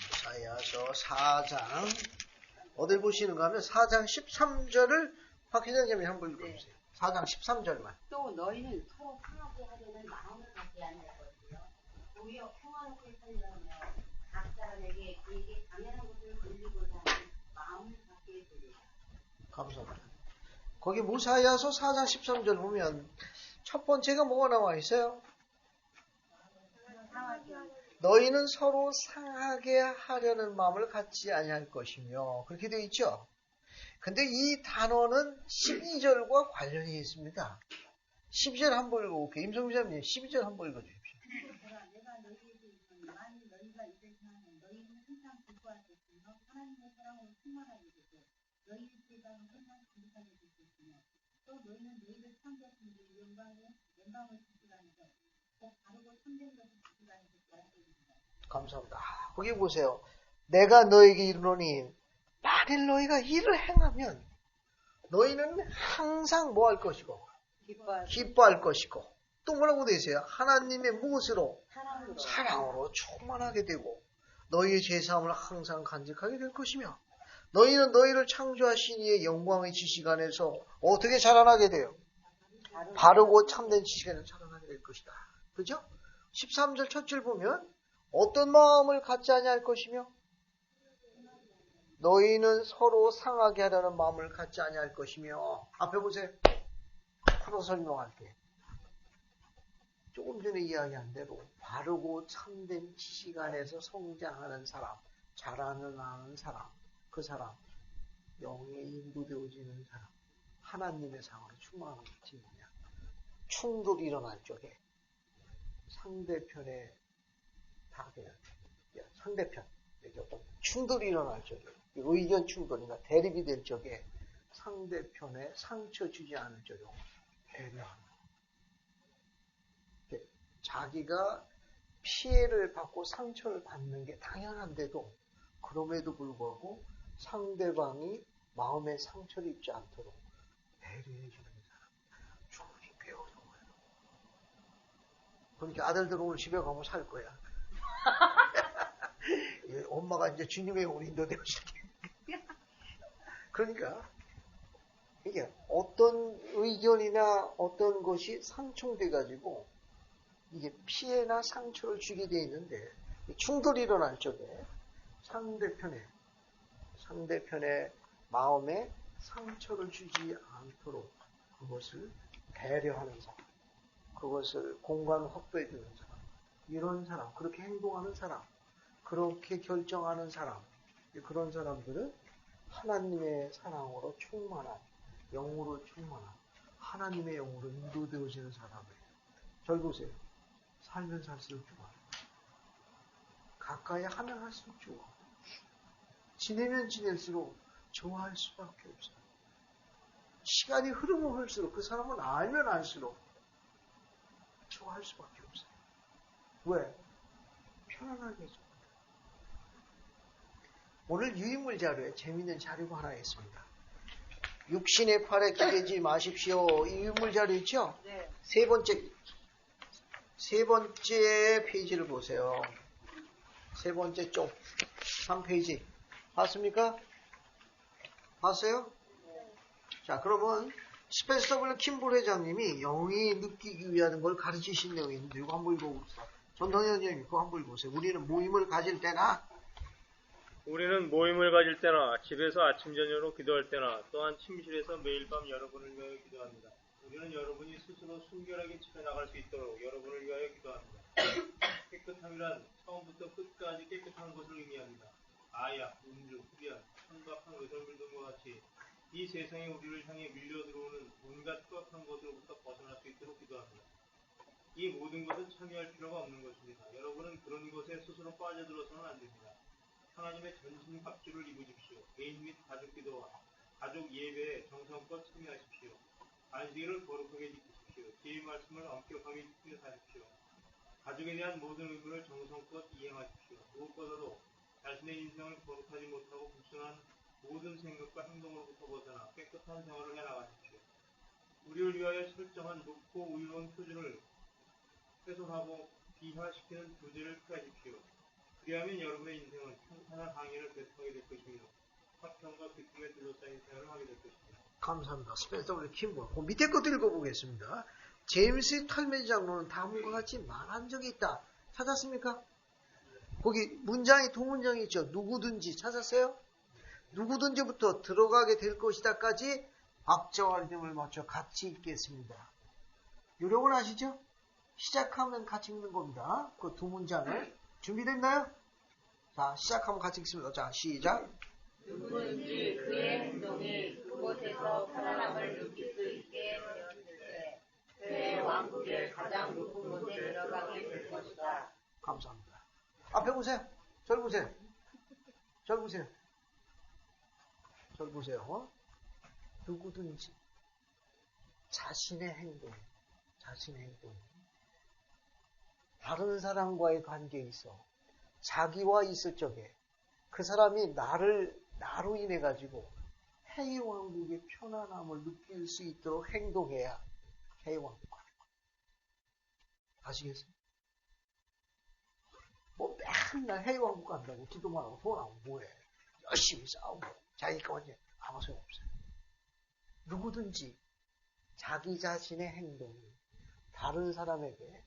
모사야서 4장 어딜 보시는가 하면 4장 13절을 박 회장님이 한번 읽어주세요. 4장 13절만. 또 너희는 서로 상하게 하려는 마음을 갖지 않을 것이요 오히려 평화롭게 살려면 각 사람에게 그에게 당연한 것을 돌리고자 하는 마음을 갖게 해주리라. 감사합니다. 거기 모사야서 4장 13절 보면 첫 번째가 뭐가 나와 있어요? 너희는 서로 상하게 하려는 마음을 갖지 아니할 것이며 그렇게 되어 있죠. 근데 이 단어는 12절과 관련이 있습니다. 12절 한번 읽어볼게요. 임성규 자님 12절 한번 읽어주십시오. 내가 너희에게 있거니와 너희가 이를 향하면 너희는 항상 기뻐할 것이며 하나님의 사랑으로 충만하게 되고 너희의 제사는 항상 거룩하게 될 것이며 또 너희는 너희를 창조하신 이의 영광을 지키라면서 곧 바르고 참된 것을 지키라면서 말하게 됩니다. 감사합니다. 거기 보세요. 내가 너에게 이르노니 만일 너희가 이를 행하면 너희는 항상 뭐 할 것이고 기뻐할 것이고 또 뭐라고 되어 있어요? 하나님의 무엇으로? 사랑으로 충만하게 되고 너희의 죄사함을 항상 간직하게 될 것이며 너희는 너희를 창조하신 이의 영광의 지식 안에서 어떻게 자라나게 돼요? 바르고 참된 지식 안에서 자라나게 될 것이다. 그죠? 13절 첫 줄 보면 어떤 마음을 갖지 아니할 것이며 너희는 서로 상하게 하려는 마음을 갖지 아니할 것이며 앞에 보세요. 풀어 설명할게. 조금 전에 이야기한 대로 바르고 참된 지식 안에서 성장하는 사람, 자라나는 사람, 그 사람, 영에 인도되어지는 사람, 하나님의 상으로 충만한 것이 뭐냐. 충돌이 일어날 적에 상대편에 상대편, 이렇게 어떤 충돌이 일어날 적에 의견 충돌이나 대립이 될 적에 상대편에 상처 주지 않을 적에 배려하는 자기가 피해를 받고 상처를 받는 게 당연한데도 그럼에도 불구하고 상대방이 마음에 상처를 입지 않도록 배려해 주는 사람 충분히 배우는 거예요. 그러니까 아들들 오늘 집에 가면 살 거야. 엄마가 이제 주님의 영으로 인도되어지게. 그러니까 이게 어떤 의견이나 어떤 것이 상충돼 가지고 이게 피해나 상처를 주게 돼 있는데 충돌이 일어날 적에 상대편의 마음에 상처를 주지 않도록 그것을 배려하는 사람, 그것을 공간을 확보해 주는 사람, 이런 사람, 그렇게 행동하는 사람, 그렇게 결정하는 사람, 그런 사람들은 하나님의 사랑으로 충만한, 영으로 충만한, 하나님의 영으로 인도되어지는 사람이에요. 절 보세요. 살면 살수록 좋아요. 가까이 하면 할수록 좋아. 지내면 지낼수록 좋아할 수밖에 없어요. 시간이 흐르면 흐를수록 그 사람은 알면 알수록 좋아할 수밖에 없어요. 왜? 편안하게 해줍니다. 오늘 유인물 자료에 재미있는 자료가 하나 있습니다. 육신의 팔에 기대지 마십시오. 이 유인물 자료 있죠? 네. 세 번째 페이지를 보세요. 세 번째 쪽 3페이지 봤습니까? 봤어요? 자, 그러면 스펜서 W. 킴볼 회장님이 영이 느끼기 위한 걸 가르치신 내용이 있는데 이거 한번 읽어봅시다. 전동현 원장님 그거 한번 읽어보세요. 우리는 모임을 가질 때나 집에서 아침 저녁으로 기도할 때나 또한 침실에서 매일 밤 여러분을 위하여 기도합니다. 우리는 여러분이 스스로 순결하게 집에 나갈 수 있도록 여러분을 위하여 기도합니다. 깨끗함이란 처음부터 끝까지 깨끗한 것을 의미합니다. 아약, 음주, 흡연, 천박한 외설물 등과 같이 이 세상에 우리를 향해 밀려 들어오는 온갖 추악한 것으로부터 벗어날 수 있도록 기도합니다. 이 모든 것은 참여할 필요가 없는 것입니다. 여러분은 그런 것에 스스로 빠져들어서는 안 됩니다. 하나님의 전신 갑주를 입으십시오. 개인 및 가족 기도와 가족 예배에 정성껏 참여하십시오. 안식일을 거룩하게 지키십시오. 제 말씀을 엄격하게 지키며 사십시오. 가족에 대한 모든 의무를 정성껏 이행하십시오. 무엇보다도 자신의 인생을 거룩하지 못하고 불순한 모든 생각과 행동으로부터 벗어나 깨끗한 생활을 해나가십시오. 우리를 위하여 설정한 높고 의로운 표준을 훼손하고 비하시키는 교제를 피하십시오. 그리하면 여러분의 인생은 평탄한 항해를 계속하게 될 것이며 화평과 기쁨에 둘러싸인 생활을 하게 될 것입니다. 감사합니다. 스펜서 W. 킴볼. 그 밑에 것도 읽어보겠습니다. 제임스 탈메지 장로는 다음과 같이 말한 적이 있다. 찾았습니까? 거기 문장이 두 문장이 있죠. 누구든지 찾았어요? 누구든지부터 들어가게 될 것이다까지 박자와 리듬을 맞춰 같이 읽겠습니다. 요령을 아시죠? 시작하면 같이 읽는 겁니다. 그 두 문장을. 준비됐나요? 자, 시작하면 같이 읽습니다. 자, 시작. 누구든지 그의 행동이 그곳에서 편안함을 느낄 수 있게 되었을 때 그의 왕국의 가장 높은 곳에 들어가게 될 것이다. 감사합니다. 앞에 보세요. 절 보세요. 절 보세요. 절 보세요. 누구든지 자신의 행동 다른 사람과의 관계에 있어 자기와 있을 적에 그 사람이 나로 인해 가지고 해의 왕국의 편안함을 느낄 수 있도록 행동해야 해의 왕국 가는 거예요. 아시겠어요? 뭐 맨날 해의 왕국 간다고 기도만 하고 돈 안 하고 뭐해. 열심히 싸우고 자기가 언제 아무 소용 없어요. 누구든지 자기 자신의 행동이 다른 사람에게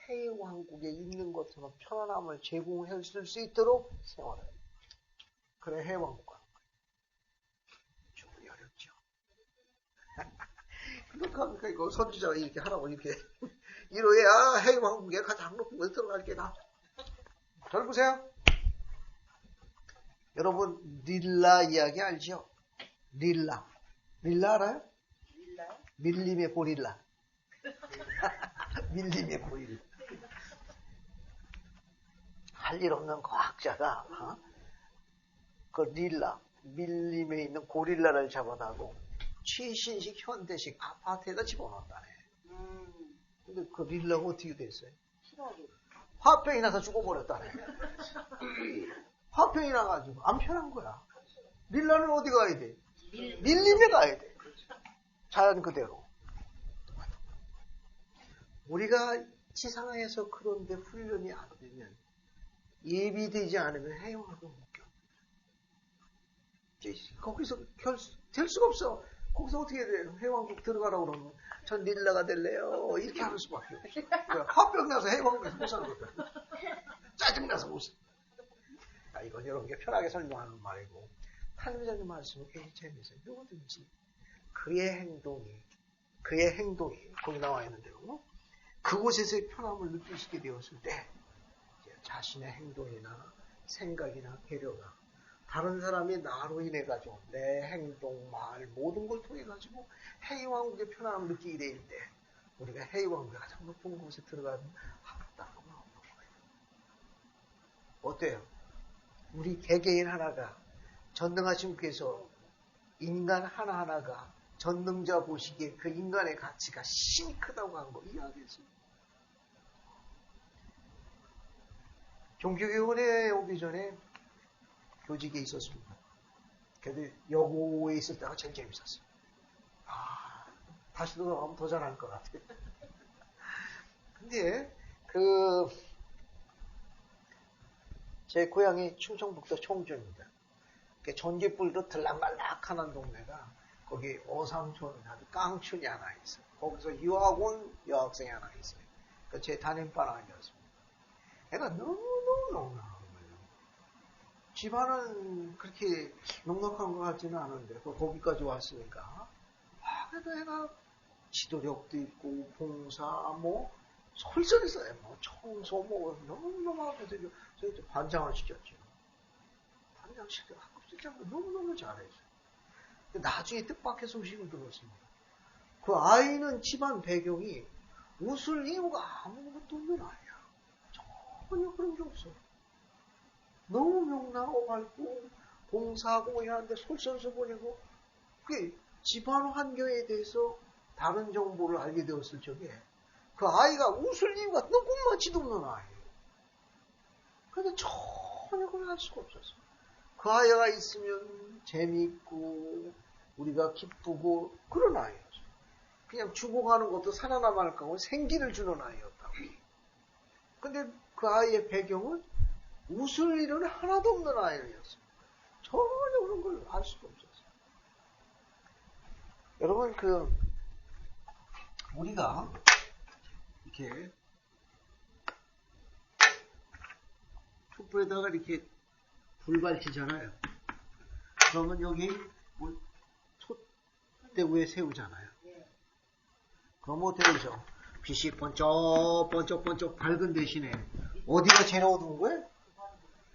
해의 왕국에 있는 것처럼 편안함을 제공해 줄 수 있도록 생활해요. 그래 해의 왕국 가는 거예요. 좀 어렵죠. 그렇게 하니까 이거 선지자가 이렇게 하라고 이렇게 이러해야 해의 왕국에 가장 높은 곳에 들어갈게 나. 잘 보세요. 여러분 릴라 이야기 알죠? 릴라 알아요? 밀림의 고릴라. 밀림의 고릴라. 할 일 없는 과학자가 그 릴라, 밀림에 있는 고릴라를 잡아다고 최신식 현대식 아파트에다 집어넣었다네. 근데 그 릴라가 어떻게 됐어요? 화병이 나서 죽어버렸다네. 화병이 나가지고 안 편한 거야. 릴라는 어디 가야 돼? 밀림에 가야 돼. 자연 그대로. 우리가 지상에서 그런데 훈련이 안 되면 예비되지 않으면 해영하고 못 겨. 거기서 될 수가 없어. 거기서 어떻게 해야 돼? 해왕국 들어가라고 그러면 전 릴라가 될래요. 이렇게 하는 수밖에 없어. 화병 나서 해왕국에서 못 사는 거야. 짜증나서 못 사. 이건 여러분께 편하게 설명하는 말이고 탈미자님 말씀은 굉장히 재미있어요. 누구든지 그의 행동이 거기 나와 있는 대로 그곳에서의 편함을 느끼시게 되었을 때 이제 자신의 행동이나 생각이나 배려가 다른 사람이 나로 인해 가지고 내 행동, 말 모든 걸 통해 가지고 해의 왕국의 편안함을 느끼게 될 때 우리가 해의 왕국의 가장 높은 곳에 들어가면 아무것도 안 없는 거예요. 어때요? 우리 개개인 하나가 전능하신 분께서 인간 하나하나가 전능자 보시기에 그 인간의 가치가 심히 크다고 한 거 이해하겠어요? 종교교원에 오기 전에 교직에 있었습니다. 그래도 여고에 있을 때가 제일 재밌었어요. 다시 돌아가면 더 잘할 것 같아요. 근데 제 고향이 충청북도 청주입니다. 전기불도 들락말락하는 동네가 거기 어삼촌 아주 깡촌이 하나 있어요. 거기서 유학 온 여학생이 하나 있어요. 제 담임반 아니었습니다. 애가 너무너무 넉넉한 거예요. 집안은 그렇게 넉넉한 것 같지는 않은데 거기까지 왔으니까 그래도 애가 지도력도 있고 봉사 솔선했어요. 청소 너무너무 해서 저희 반장을 시켰죠. 반장 시켜 학급실장도 너무너무 잘했어요. 근데 나중에 뜻밖의 소식을 들었습니다. 그 아이는 집안 배경이 웃을 이유가 아무것도 없는 아이야. 전혀 그런 게 없어. 너무 명랑하고 밝고 봉사하고 하는데 솔선수범이고 그게 집안 환경에 대해서 다른 정보를 알게 되었을 적에 그 아이가 웃을 이유가 조금만치도 없는 아이예요. 그런데 전혀 그걸 할 수가 없었어요. 그 아이가 있으면 재미있고 우리가 기쁘고 그런 아이였어요. 그냥 죽어가는 것도 살아남을까 하고 생기를 주는 아이였다고. 근데 그 아이의 배경은 웃을 일은 하나도 없는 아이였어요. 전혀 그런 걸 알 수가 없었어요. 여러분 우리가 이렇게 촛불에다가 이렇게 불 밝히잖아요. 그러면 여기 촛대 위에 세우잖아요. 그럼 어떻게 되죠? 빛이 번쩍번쩍 밝은 대신에 어디가 제일 어두운 거예요?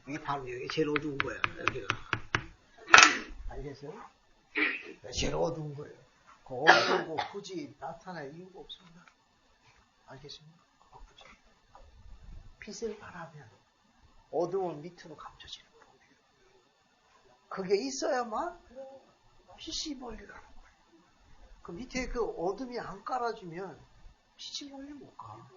이게 바로 여기 제일 어두운 거야. 여기가. 알겠어요? 제일 어두운 거예요. 그 어두운 거 굳이 나타낼 이유가 없습니다. 알겠습니까? 굳이. 빛을 바라면 어두운 밑으로 감춰지는 거예요. 그게 있어야만 빛이 멀리 가는 거예요. 그 밑에 그 어둠이 안 깔아주면 빛이 멀리 못 가.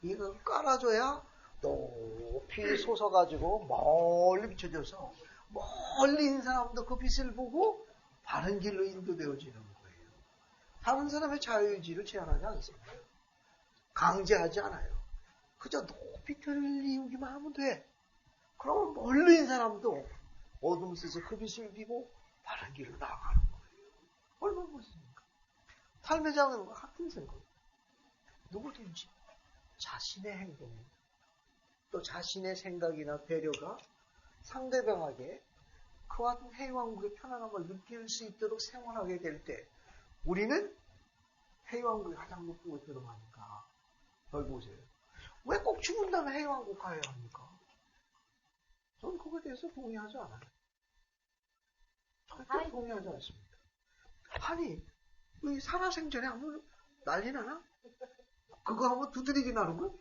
이거 깔아줘야 높이 솟아가지고 멀리 비춰져서 멀리 있는 사람도 그 빛을 보고 바른 길로 인도되어지는 거예요. 다른 사람의 자유의지를 제한하지 않습니다. 강제하지 않아요. 그저 높이 들이우기만 하면 돼. 그러면 멀리 있는 사람도 어둠 속에서 그 빛을 비고 바른 길로 나아가는 거예요. 얼마나 멋있습니까? 삶의 장은 같은 생각. 누구든지 자신의 행동, 또 자신의 생각이나 배려가 상대방에게 그와 같은 해외왕국의 편안함을 느낄 수 있도록 생활하게 될 때 우리는 해외왕국의 가장 높은 곳에 들어가니까 여기 보세요. 왜 꼭 죽은 다음에 해외왕국 가야 합니까? 저는 그거에 대해서 동의하지 않아요. 절대 동의하지 않습니다. 아니 이 살아생전에 아무 난리 나나? 그거 하면 두드리기 나는 거?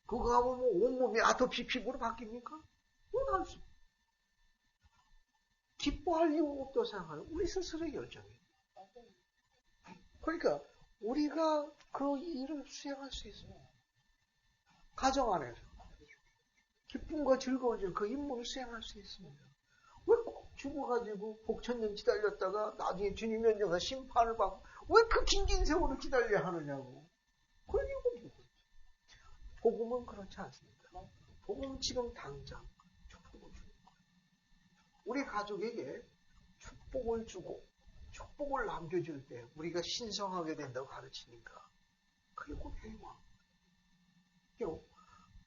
그거 하면 온몸이 아토피 피부로 바뀝니까? 그건 할 수. 기뻐할 이유가 없다고 생각하는 우리 스스로의 열정이에요. 그러니까 우리가 그 일을 수행할 수 있어요. 가정 안에서 기쁨과 즐거워질 그 임무를 수행할 수 있습니다. 왜 꼭 죽어가지고 복천년 기다렸다가 나중에 주님 면전에서 심판을 받고 왜 그 긴긴 세월을 기다려야 하느냐고. 그런 이유가 없는 거죠. 복음은 그렇지 않습니다. 복음은 지금 당장 축복을 주는 거예요. 우리 가족에게 축복을 주고 축복을 남겨줄 때 우리가 신성하게 된다고 가르치니까 그게 곧 행복.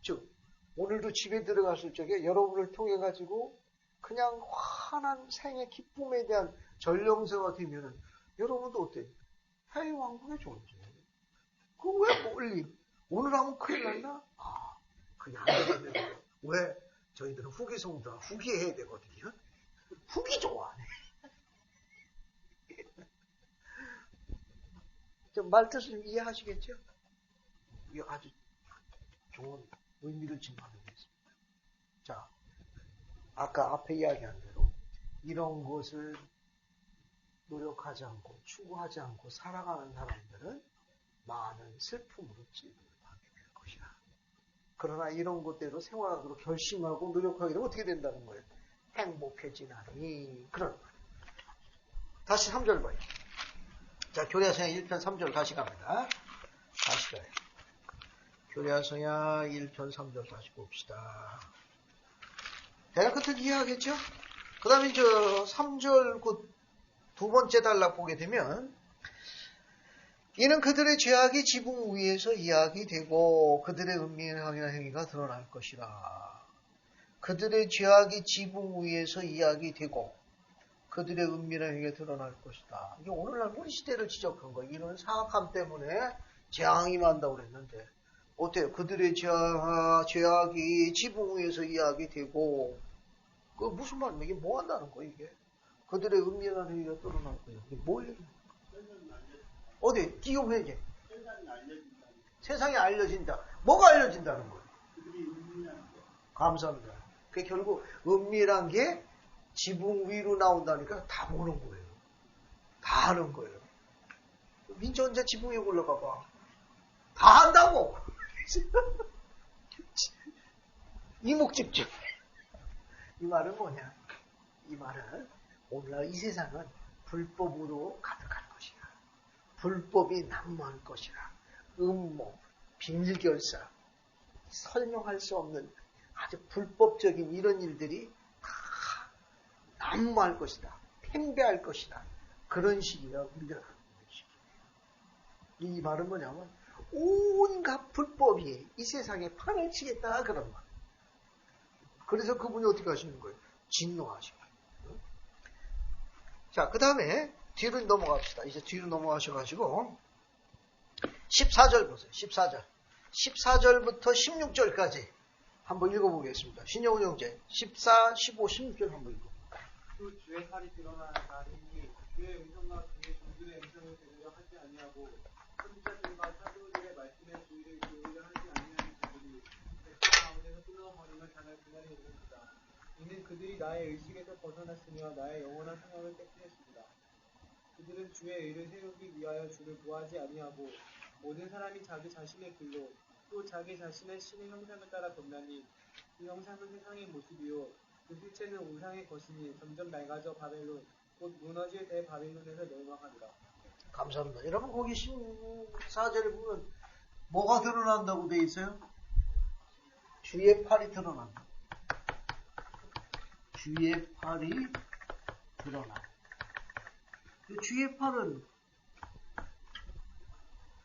즉 오늘도 집에 들어갔을 적에 여러분을 통해 가지고 그냥 환한 생의 기쁨에 대한 전령서가 되면은 여러분도 어때요? 해외왕국의 존재. 그거 왜 멀리? 오늘 하면 큰일 났나? 그게 안 되겠네요. 왜? 저희들은 후기 성도라 후기해야 되거든요. 후기 좋아하네. 말뜻을 좀 이해하시겠죠? 이게 아주 좋은 의미를 짐하는 게 있습니다. 자, 아까 앞에 이야기한 대로 이런 것을 노력하지 않고 추구하지 않고 살아가는 사람들은 많은 슬픔으로 찔림을 받게 될 것이야. 그러나 이런 것대로 생활하도록 결심하고 노력하게 되면 어떻게 된다는 거예요? 행복해지나니. 그런 거예요. 다시 3절 봐요. 자, 교리하성야 1편 3절 다시 갑니다. 다시 가요. 교리하성야 1편 3절 다시 봅시다. 대략 끝을 이해하겠죠? 그 다음에 3절 두 번째 단락 보게 되면 이는 그들의 죄악이 지붕 위에서 이야기되고 그들의 은밀한 행위가 드러날 것이라. 그들의 죄악이 지붕 위에서 이야기되고 그들의 은밀한 행위가 드러날 것이다. 이게 오늘날 우리 시대를 지적한 거예요. 이런 사악함 때문에 재앙이 임한다고 그랬는데 어때요? 그들의 죄악이 지붕 위에서 이야기되고 그 무슨 말이야? 이게 뭐 한다는 거예요? 이게 그들의 은밀한 행위가 드러날 거예요. 이게 뭘 얘기해요? 어디? 기업회계. 세상에 알려진다. 뭐가 알려진다는 거예요? 감사합니다. 그게 결국 은밀한 게 지붕 위로 나온다니까 다 보는 거예요. 다 하는 거예요. 민지 혼자 지붕 위에 올라가 봐. 다 한다고! 이목집중. 이 말은 뭐냐? 이 말은 오늘날 이 세상은 불법으로 가득할 것이다. 불법이 난무할 것이라. 음모, 비밀결사, 설명할 수 없는 아주 불법적인 이런 일들이 다 난무할 것이다. 팽배할 것이다. 그런 시기가 우리가 갖고 있는 시기예요. 이 말은 뭐냐면 온갖 불법이 이 세상에 판을 치겠다 그런 말. 그래서 그분이 어떻게 하시는 거예요? 진노하시고. 자, 그 다음에 뒤로 넘어갑시다. 이제 뒤로 넘어가셔가지고 14절 보세요. 14절. 14절부터 16절까지 한번 읽어보겠습니다. 신영훈 형제 14, 15, 16절 한번 읽어보세요. 또 주의 팔이 드러나는 날이니 주의 음성과 주의 종들의 음성을 제대로 하지 아니하고 선지자들과 사도들의 말씀에 주의를 기울이려 하지 아니하는 자들이 백성 가운데서 끊어버림을 당할 그날이 오는지라. 이는 그들이 나의 의식에서 벗어났으며 나의 영원한 생각을 깨뜨렸습니다. 그들은 주의 의를 세우기 위하여 주를 구하지 아니하고 모든 사람이 자기 자신의 길로 또 자기 자신의 신의 형상을 따라 걷나니 그 형상은 세상의 모습이요 그 실체는 우상의 것이니 점점 낡아져 바벨론 곧 무너질 대바빌론에서 멸망하리라. 감사합니다. 여러분 거기 14절에 보면 뭐가 드러난다고 돼 있어요? 주의 팔이 드러난다. 주의 팔이 드러난다. 그 주의 팔은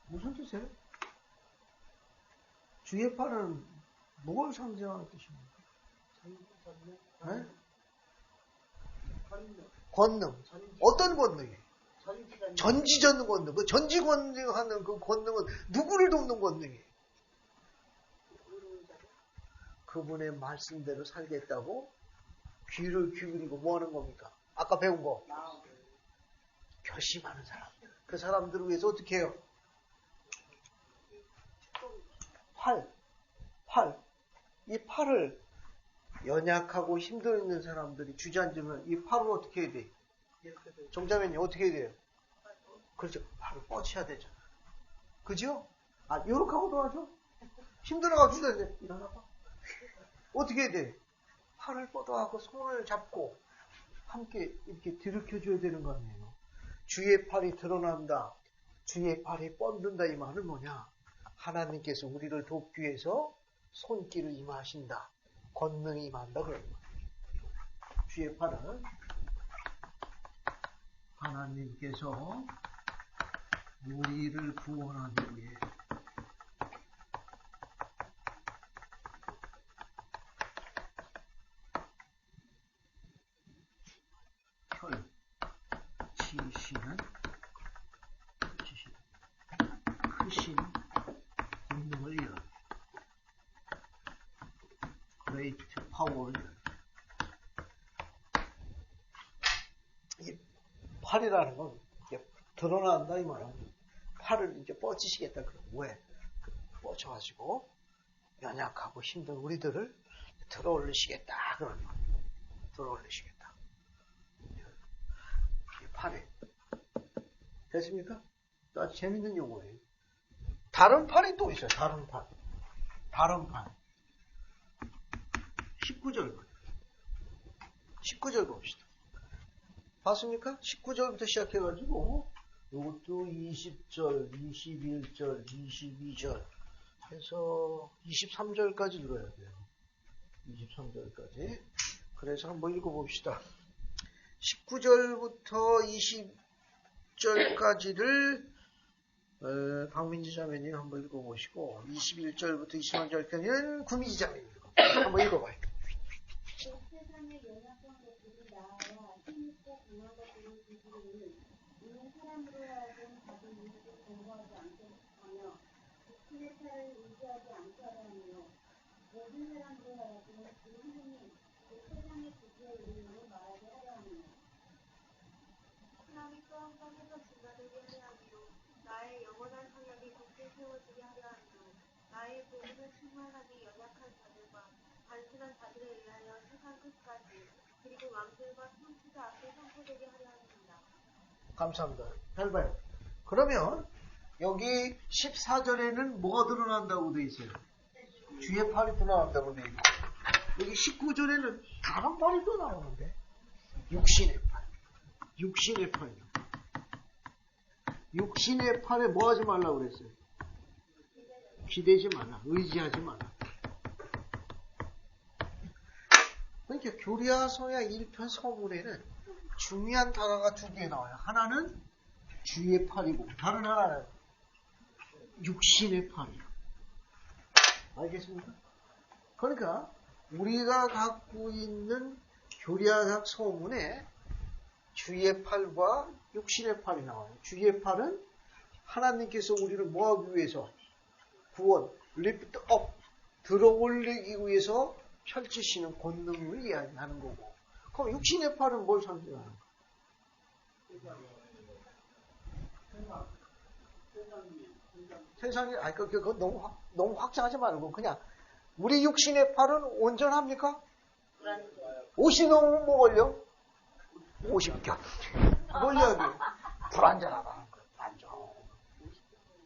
무슨 뜻이에요? 주의 팔은 뭘 상징하는 뜻입니까? 네? 권능. 어떤 권능이에요? 전지전 권능. 그 전지 권능하는 그 권능은 누구를 돕는 권능이에요? 그분의 말씀대로 살겠다고 귀를 기울이고 뭐 하는 겁니까? 아까 배운 거. 결심하는 사람들. 그 사람들을 위해서 어떻게 해요? 팔. 이 팔을 연약하고 힘들어 있는 사람들이 주저앉으면 이 팔을 어떻게 해야 돼? 정자매님 어떻게 해야 돼요? 그렇죠. 팔을 뻗쳐야 되죠. 그죠? 요렇게 하고 도와줘? 힘들어가지고 주저앉아. 일어나봐. 어떻게 해야 돼? 팔을 뻗어갖고 손을 잡고 함께 이렇게 들이켜줘야 되는 거 아니에요? 주의 팔이 드러난다. 주의 팔이 뻗는다. 이 말은 뭐냐? 하나님께서 우리를 돕기 위해서 손길을 임하신다. 권능이 임한다. 그런 거예요. 주의 팔은 하나님께서 우리를 구원하기 위해 펼치시는 크신 권능을 이룬 great power를 이 팔이라는 건 이게 드러난다 이 말은 팔을 이제 뻗치시겠다. 왜? 뻗쳐가지고 연약하고 힘든 우리들을 들어 올리시겠다. 그런 거. 들어 올리시겠다. 팔에. 됐습니까? 또 아주 재밌는 용어예요. 다른 팔이 또 있어요. 다른 팔. 다른 팔. 19절. 19절 봅시다. 봤습니까? 19절부터 시작해가지고 이것도 20절, 21절, 22절 해서 23절까지 들어야 돼요. 23절까지. 그래서 한번 읽어봅시다. 19절부터 20절까지를 박민지 자매님 한번 읽어보시고 21절부터 23절까지는 구미지 자매님 한번 읽어봐요. 세상의 연약한 것들이 나아와 힘있고 강한 것들을 주시는 이는 사람으로 하여금 자기 이익을 공부하지 않게 하며 육신의 팔을 의지하지 않게 하려 하며 모든 사람으로 하여금 그 하느님 그 세상의 지지에 이르는 말하게 하려 하며 사람이 또 한 번 해서 증가되게 하려 하며 나의 영원한 성약이 굳게 세워지게 하려 하며 나의 복음을 충만하니 연약한 자들과 단순한 자들에 의하여 세상 끝까지 그리고 왕들과 통치자 앞에 선포되게 하려 합니다. 감사합니다. 잘 봐요. 그러면 여기 14절에는 뭐가 드러난다고 되어 있어요? 주의 팔이 드러난다고 되어 있고 여기 19절에는 다른 팔이 또 나오는데 육신의 팔. 육신의 팔. 육신의 팔에 뭐 하지 말라고 그랬어요? 기대지 마라. 의지하지 마라. 그러니까 교리와 성약 1편 서문에는 중요한 단어가 두 개 나와요. 하나는 주의 팔이고 다른 하나는 육신의 팔이에요. 알겠습니까? 그러니까 우리가 갖고 있는 교리학 서문에 주의 팔과 육신의 팔이 나와요. 주의 팔은 하나님께서 우리를 뭐하기 위해서 구원, lift up, 들어 올리기 위해서 펼치시는 권능을 이야기하는 거고 그럼 육신의 팔은 뭘 상징하는 거야? 세상이, 그거 너무 확장하지 말고 그냥 우리 육신의 팔은 온전합니까? 50 넘으면 뭐 걸려? 50겹. 걸려야 돼. 불안전하다는 거야. 불안전.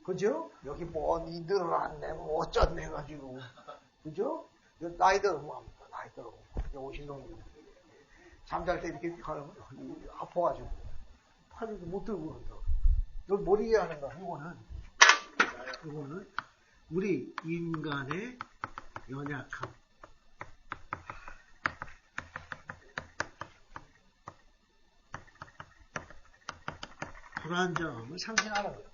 그죠? 여기 뭐 늘어났네, 뭐 어쩌네 해가지고. 그죠? 나이 들어보면 합니다. 나이 들어보면. 50 넘으면. 잠잘 때 이렇게 가면 아파가지고. 팔을 못 들고 간다. 이걸 머리에 하는 거야. 이거는 우리 인간의 연약함. 불안정함을 상징하는 거예요.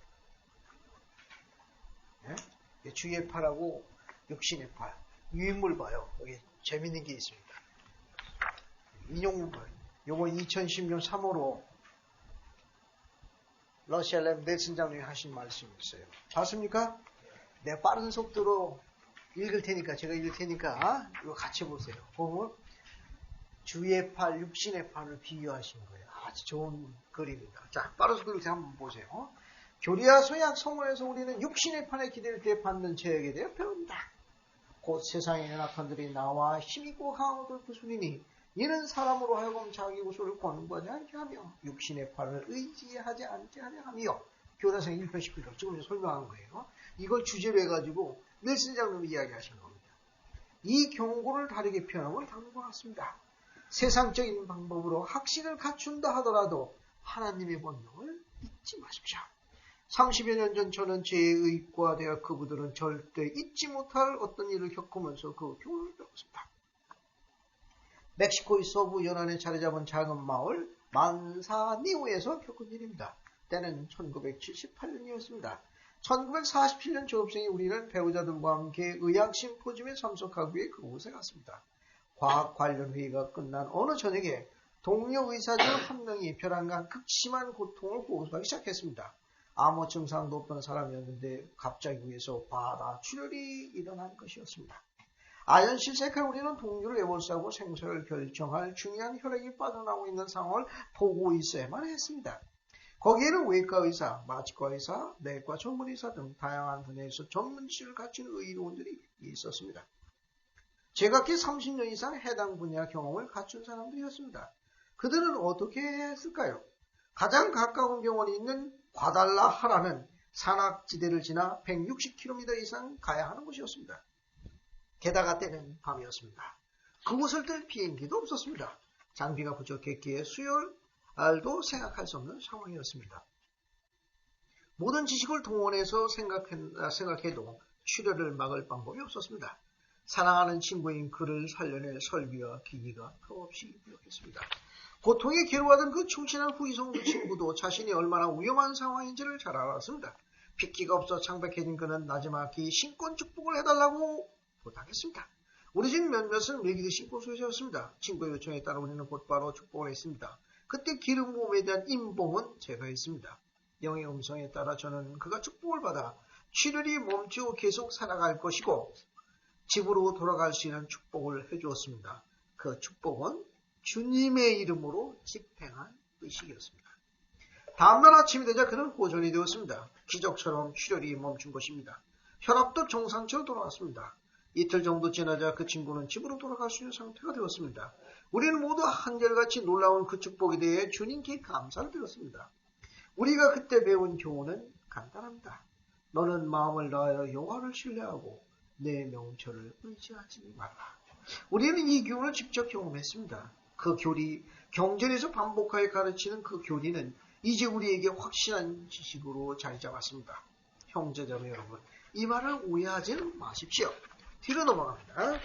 네? 주의 팔하고 육신의 팔. 유인물 봐요. 여기 재밌는 게 있습니다. 인용문 봐요. 요거 2010년 3월호 러시아렘 넬슨 장로님이 하신 말씀이 있어요. 봤습니까? 내가 빠른 속도로 제가 읽을 테니까 이거 같이 보세요. 보면 주의 팔, 육신의 팔을 비유하신 거예요. 아주 좋은 그림입니다. 자, 빠른 속도로 한번 보세요. 교리와 서약 서문에서 우리는 육신의 팔에 기댈 때 받는 죄악에 대해 배운다. 곧 세상의 연약한들이 나와 힘있고 강한 것을 부수리니 이는 사람으로 하여금 자기 구속을 권고하지 않게 하며 육신의 팔을 의지하지 않게 하려 하며 교사성 1편 19절 지금 설명한 거예요. 이걸 주제로 해가지고 넬슨 장로님이 이야기하신 겁니다. 이 경고를 다르게 표현하면 다음과 같습니다. 세상적인 방법으로 학식을 갖춘다 하더라도 하나님의 권능을 잊지 마십시오. 30여 년 전 저는 제 의과 대학 그부들은 절대 잊지 못할 어떤 일을 겪으면서 그 교훈을 배웠습니다. 멕시코의 서부 연안에 자리 잡은 작은 마을 만사니오에서 겪은 일입니다. 때는 1978년이었습니다. 1947년 졸업생인 우리는 배우자들과 함께 의학 심포지움에 참석하기 위해 그곳에 갔습니다. 과학 관련 회의가 끝난 어느 저녁에 동료 의사 중 한 명이 벼랑간 극심한 고통을 호소하기 시작했습니다. 아무 증상도 없던 사람이었는데 갑자기 위에서 바다출혈이 일어난 것이었습니다. 아연실색한 우리는 동료를 에워싸고 생사를 결정할 중요한 혈액이 빠져나오고 있는 상황을 보고 있어야만 했습니다. 거기에는 외과 의사, 마취과 의사, 내과 전문 의사 등 다양한 분야에서 전문 지식을 갖춘 의료원들이 있었습니다. 제각기 30년 이상 해당 분야 경험을 갖춘 사람들이었습니다. 그들은 어떻게 했을까요? 가장 가까운 병원이 있는 과달라하라는 산악지대를 지나 160km 이상 가야 하는 곳이었습니다. 게다가 때는 밤이었습니다. 그곳을 뜰 비행기도 없었습니다. 장비가 부족했기에 수혈도 생각할 수 없는 상황이었습니다. 모든 지식을 동원해서 생각해도 출혈을 막을 방법이 없었습니다. 사랑하는 친구인 그를 살려낼 설비와 기기가 턱없이 부족했습니다. 고통에 괴로워하던 그 충신한 후이성도 친구도 자신이 얼마나 위험한 상황인지를 잘 알았습니다. 핏기가 없어 창백해진 그는 나지막히 신권 축복을 해달라고 부탁했습니다. 우리 집 몇몇은 매기듯이 고소해졌습니다. 친구의 요청에 따라 우리는 곧바로 축복을 했습니다. 그때 기름 부음에 대한 임봉은 제가 했습니다. 영의 음성에 따라 저는 그가 축복을 받아 출혈이 멈추고 계속 살아갈 것이고 집으로 돌아갈 수 있는 축복을 해주었습니다. 그 축복은 주님의 이름으로 집행한 의식이었습니다. 다음날 아침이 되자 그는 호전이 되었습니다. 기적처럼 출혈이 멈춘 것입니다. 혈압도 정상치로 돌아왔습니다. 이틀 정도 지나자 그 친구는 집으로 돌아갈 수 있는 상태가 되었습니다. 우리는 모두 한결같이 놀라운 그 축복에 대해 주님께 감사를 드렸습니다. 우리가 그때 배운 교훈은 간단합니다. 너는 마음을 다하여 여호와를 신뢰하고 내 명철을 의지하지 말라. 우리는 이 교훈을 직접 경험했습니다. 그 교리, 경전에서 반복하여 가르치는 그 교리는 이제 우리에게 확실한 지식으로 자리 잡았습니다. 형제자매 여러분, 이 말을 오해하지는 마십시오. 뒤로 넘어갑니다.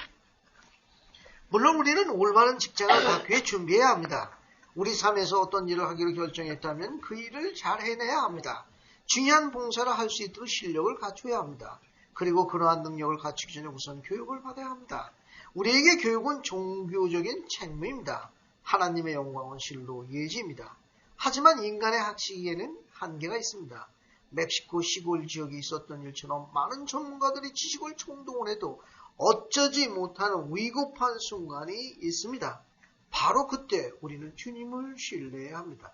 물론 우리는 올바른 직장을 갖기 위해 준비해야 합니다. 우리 삶에서 어떤 일을 하기로 결정했다면 그 일을 잘 해내야 합니다. 중요한 봉사를 할 수 있도록 실력을 갖춰야 합니다. 그리고 그러한 능력을 갖추기 전에 우선 교육을 받아야 합니다. 우리에게 교육은 종교적인 책무입니다. 하나님의 영광은 실로 예지입니다. 하지만 인간의 학식에는 한계가 있습니다. 멕시코 시골 지역에 있었던 일처럼 많은 전문가들이 지식을 총동원해도 어쩌지 못하는 위급한 순간이 있습니다. 바로 그때 우리는 주님을 신뢰해야 합니다.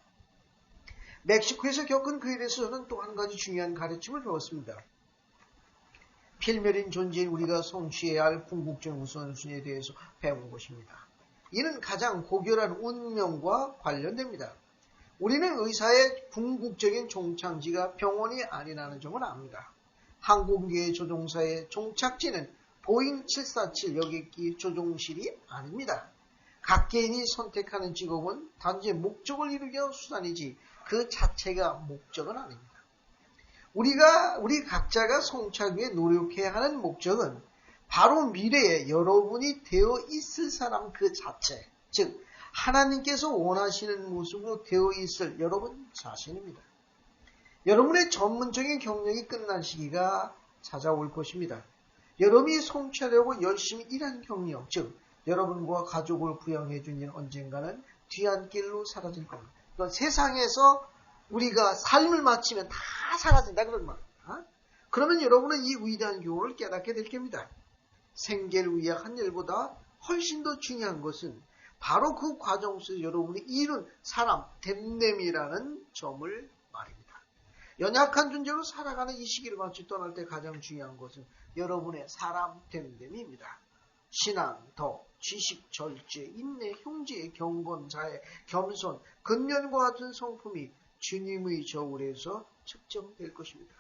멕시코에서 겪은 그 일에서 저는 또 한 가지 중요한 가르침을 배웠습니다. 필멸인 존재인 우리가 성취해야 할 궁극적 우선순위에 대해서 배운 것입니다. 이는 가장 고결한 운명과 관련됩니다. 우리는 의사의 궁극적인 종착지가 병원이 아니라는 점을 압니다. 항공기의 조종사의 종착지는 보잉 747 여객기 조종실이 아닙니다. 각 개인이 선택하는 직업은 단지 목적을 이루기 위한 수단이지 그 자체가 목적은 아닙니다. 우리 각자가 성취하기 위해 노력해야 하는 목적은 바로 미래에 여러분이 되어 있을 사람 그 자체, 즉 하나님께서 원하시는 모습으로 되어 있을 여러분 자신입니다. 여러분의 전문적인 경력이 끝난 시기가 찾아올 것입니다. 여러분이 성취하려고 열심히 일한 경력, 즉 여러분과 가족을 부양해 준 일 언젠가는 뒤안길로 사라질 겁니다. 그러니까 세상에서 우리가 삶을 마치면 다 사라진다 그런 말. 그러면 여러분은 이 위대한 교훈을 깨닫게 될 겁니다. 생계를 위한 일보다 훨씬 더 중요한 것은 바로 그 과정 속에서 여러분이 이룬 사람 됨됨이라는 점을 말입니다. 연약한 존재로 살아가는 이 시기를 마치 떠날 때 가장 중요한 것은 여러분의 사람 됨됨이입니다. 신앙, 덕, 지식, 절제, 인내, 형제, 경건, 자애, 겸손, 근면과 같은 성품이 주님의 저울에서 측정될 것입니다.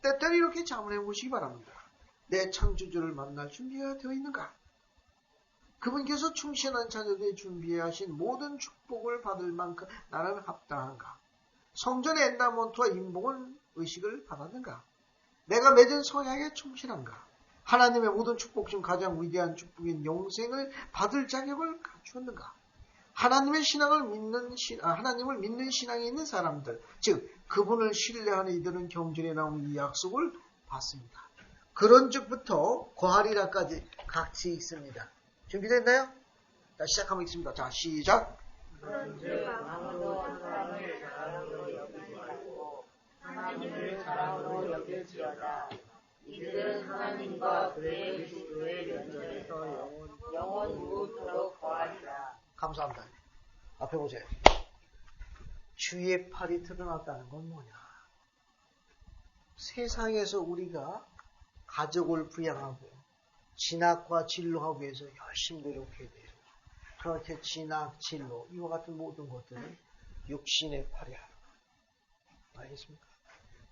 때때로 이렇게 자문해 보시기 바랍니다. 내 창조주를 만날 준비가 되어 있는가? 그분께서 충신한 자녀들이 준비해 하신 모든 축복을 받을 만큼 나는 합당한가? 성전의 엔다먼트와 인복은 의식을 받았는가? 내가 맺은 서약에 충실한가? 하나님의 모든 축복 중 가장 위대한 축복인 영생을 받을 자격을 갖추었는가? 하나님을 믿는 신앙이 있는 사람들, 즉 그분을 신뢰하는 이들은 경전에 나오는 이 약속을 받습니다. 그런 적부터 거하리라까지 같이 있습니다. 준비됐나요? 자, 시작하겠습니다. 자, 시작. 그런즉 아무도 사람을 자랑으로 여기지 말고 하나님을 자랑으로 여길지어다. 이들은 하나님과 그의 그리스도의 면전에서 영원 무토록 거하리라. 감사합니다. 앞에 보세요. 주의 팔이 드러났다는 건 뭐냐? 세상에서 우리가 가족을 부양하고 진학과 진로하기 위해서 열심히 노력해야 돼요. 그렇게 진학, 진로 이와 같은 모든 것들은 육신의 팔이 하는 거예요. 알겠습니까?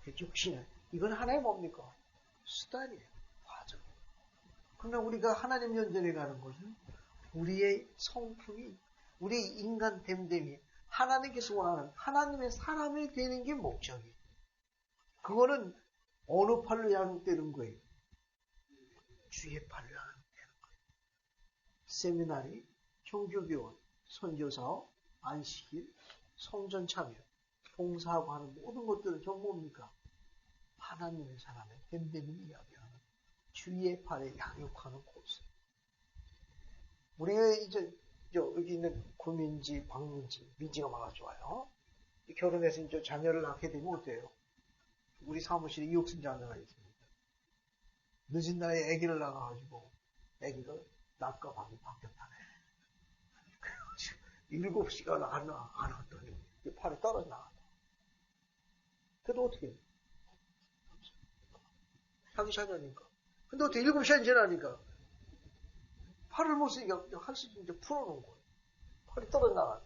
육신은 이건 하나의 뭡니까? 수단이에요. 과정. 그러나 우리가 하나님 연전에 가는 것은 우리의 성품이 우리 인간 됨됨이 하나님께서 원하는 하나님의 사람이 되는 게 목적이에요. 그거는 어느 팔로 양육되는 거예요? 주의 팔로 양육되는 거예요. 세미나리, 종교교원, 선교사업, 안식일, 성전 참여, 봉사하고 하는 모든 것들은 전부 뭡니까? 하나님의 사람의 됨됨이 이야기하는 주의 팔에 양육하는 곳. 우리가 이제 여기 있는 구민지, 박민지, 민지가 많아 좋아요. 결혼해서 이제 자녀를 낳게 되면 어때요? 우리 사무실에 이옥순 자녀가 있습니다. 늦은 나이에 아기를 낳아가지고 아기가 낮과 밤이 바뀌었다네. 7시간 안 왔더니 팔이 떨어져 나갔다. 그래도 어떻게 해요? 자기 자녀니까. 근데 어떻게 7시간 지나니까 팔을 못 쓰니까 할 수 있는 이제 풀어놓은 거예요. 팔이 떨어져 나가요.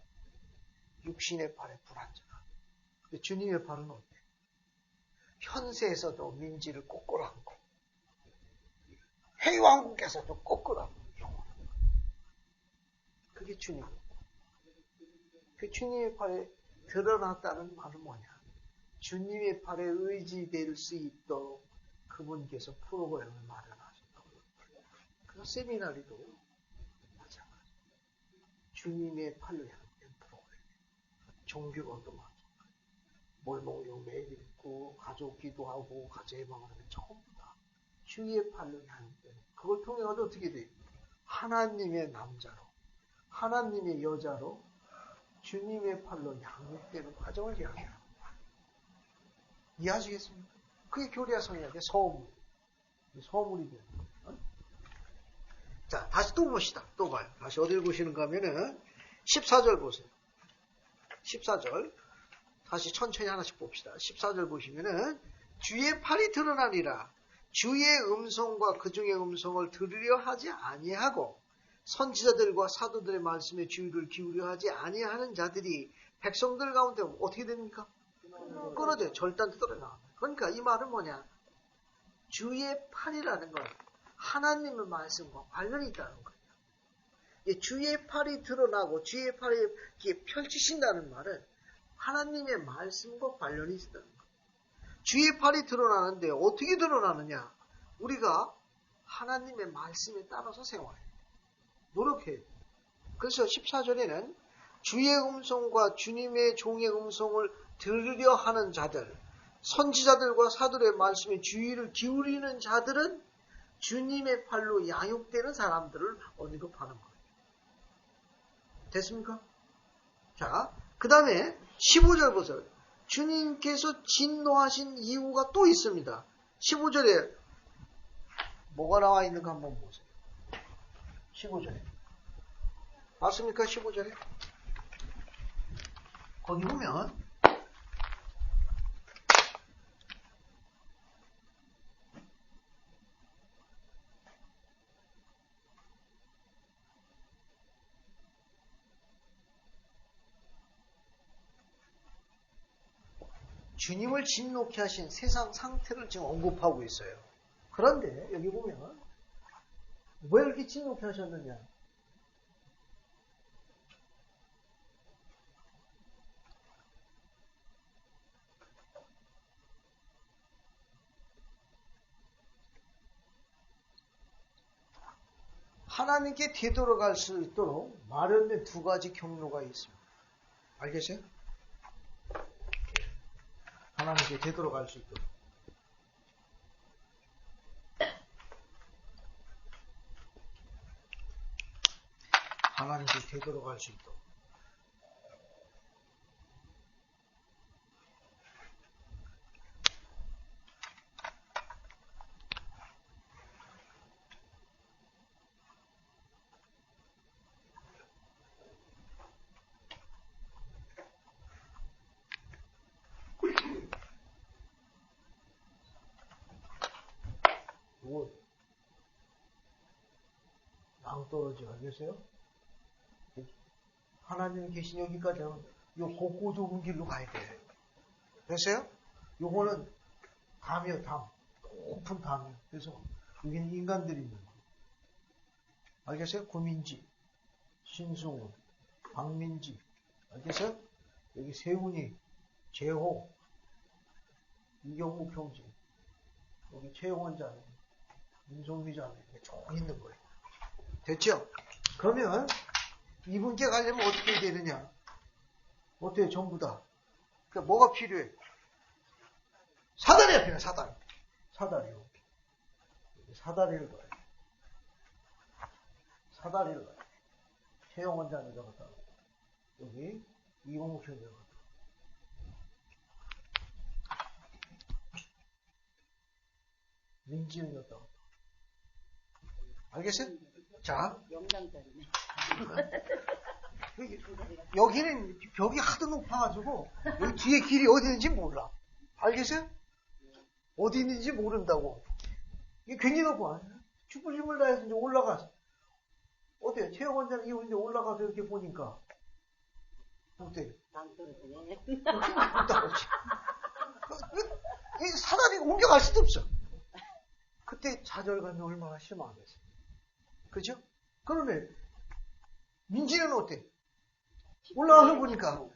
육신의 팔에 불안정한. 근데 주님의 팔은 어때? 현세에서도 민지를 꼭 안고 해왕국에서도 꼭 안고 그게 주님이에요. 그 주님의 팔에 드러났다는 말은 뭐냐? 주님의 팔에 의지될 수 있도록 그분께서 프로그램을 마련하셨다고. 그 세미나리도 마찬가지. 주님의 팔로 향된 프로그램. 종교관도 마찬가지. 몰목용 매일 읽고 가족 기도하고 가정 예방하는 전부 다 주의 팔로 향된. 그걸 통해 가지고 어떻게 돼요? 하나님의 남자로, 하나님의 여자로 주님의 팔로 양육되는 과정을 이야기해요. 이해하시겠습니까? 그게 교리와 성약의 서물. 서물이 되는 거예요. 자, 다시 또 봅시다. 또 봐요. 다시 어딜 보시는가 하면은 14절 보세요. 14절. 다시 천천히 하나씩 봅시다. 14절 보시면은 주의 팔이 드러나니라. 주의 음성과 그 중의 음성을 들으려 하지 아니하고 선지자들과 사도들의 말씀에 주의를 기울여 하지 아니하는 자들이 백성들 가운데 어떻게 됩니까? 끊어져요. 절단도 떨어져. 그러니까 이 말은 뭐냐? 주의 팔이라는 건 하나님의 말씀과 관련이 있다는 거예요. 주의 팔이 드러나고 주의 팔이 펼치신다는 말은 하나님의 말씀과 관련이 있다는 거예요. 주의 팔이 드러나는데 어떻게 드러나느냐? 우리가 하나님의 말씀에 따라서 생활해요. 노력해요. 그래서 14절에는 주의 음성과 주님의 종의 음성을 들으려 하는 자들, 선지자들과 사도의 말씀에 주의를 기울이는 자들은 주님의 팔로 양육되는 사람들을 언급하는 거예요. 됐습니까? 자, 그 다음에 15절 보세요. 주님께서 진노하신 이유가 또 있습니다. 15절에 뭐가 나와 있는가 한번 보세요. 15절에. 맞습니까? 15절에. 거기 보면 주님을 진노케 하신 세상 상태를 지금 언급하고 있어요. 그런데 여기 보면 왜 이렇게 진노케 하셨느냐? 하나님께 되돌아갈 수 있도록 마련된 두 가지 경로가 있습니다. 알겠어요? 하나님께 되돌아갈 수 있도록. 하나님께 되돌아갈 수 있도록. 땅 떨어져. 알겠어요? 하나님 계신 여기까지 하면 요 곱고 좁은 길로 가야 돼. 됐어요? 요거는 담이요, 담. 높은 담이요. 그래서 여기는 인간들이 있는 거. 알겠어요? 구민지, 신승훈, 박민지. 알겠어요? 여기 세훈이, 재호, 이경욱 형제. 여기 최영원 자매, 민송미 자매. 쭉 있는 거예요. 됐죠? 그러면 이분께 가려면 어떻게 되느냐? 어때요? 전부 다. 그러니까 뭐가 필요해? 사다리가 필요해, 사다리. 사다리요. 사다리를 넣어요. 사다리를 넣어요. 최영원 자매가 갖다 놓고. 여기 이공욱 형제가 갖다 놓고. 민지영이 갖다 놓고. 알겠어요? 자. 영당짜리네. 여기는 벽이 하도 높아가지고 여기 뒤에 길이 어디 있는지 몰라. 알겠어요? 어디 있는지 모른다고. 이게 굉장히 높아. 죽을 힘을 다해서 이제 올라가서 어때요? 최영원장 이분이 올라가서 이렇게 보니까 어때요? 땅 떨어지네. 이 사다리 옮겨갈 수도 없어. 그때 좌절감이 얼마나 심하겠어. 그죠? 그러면 민지는 어때? 올라가서 보니까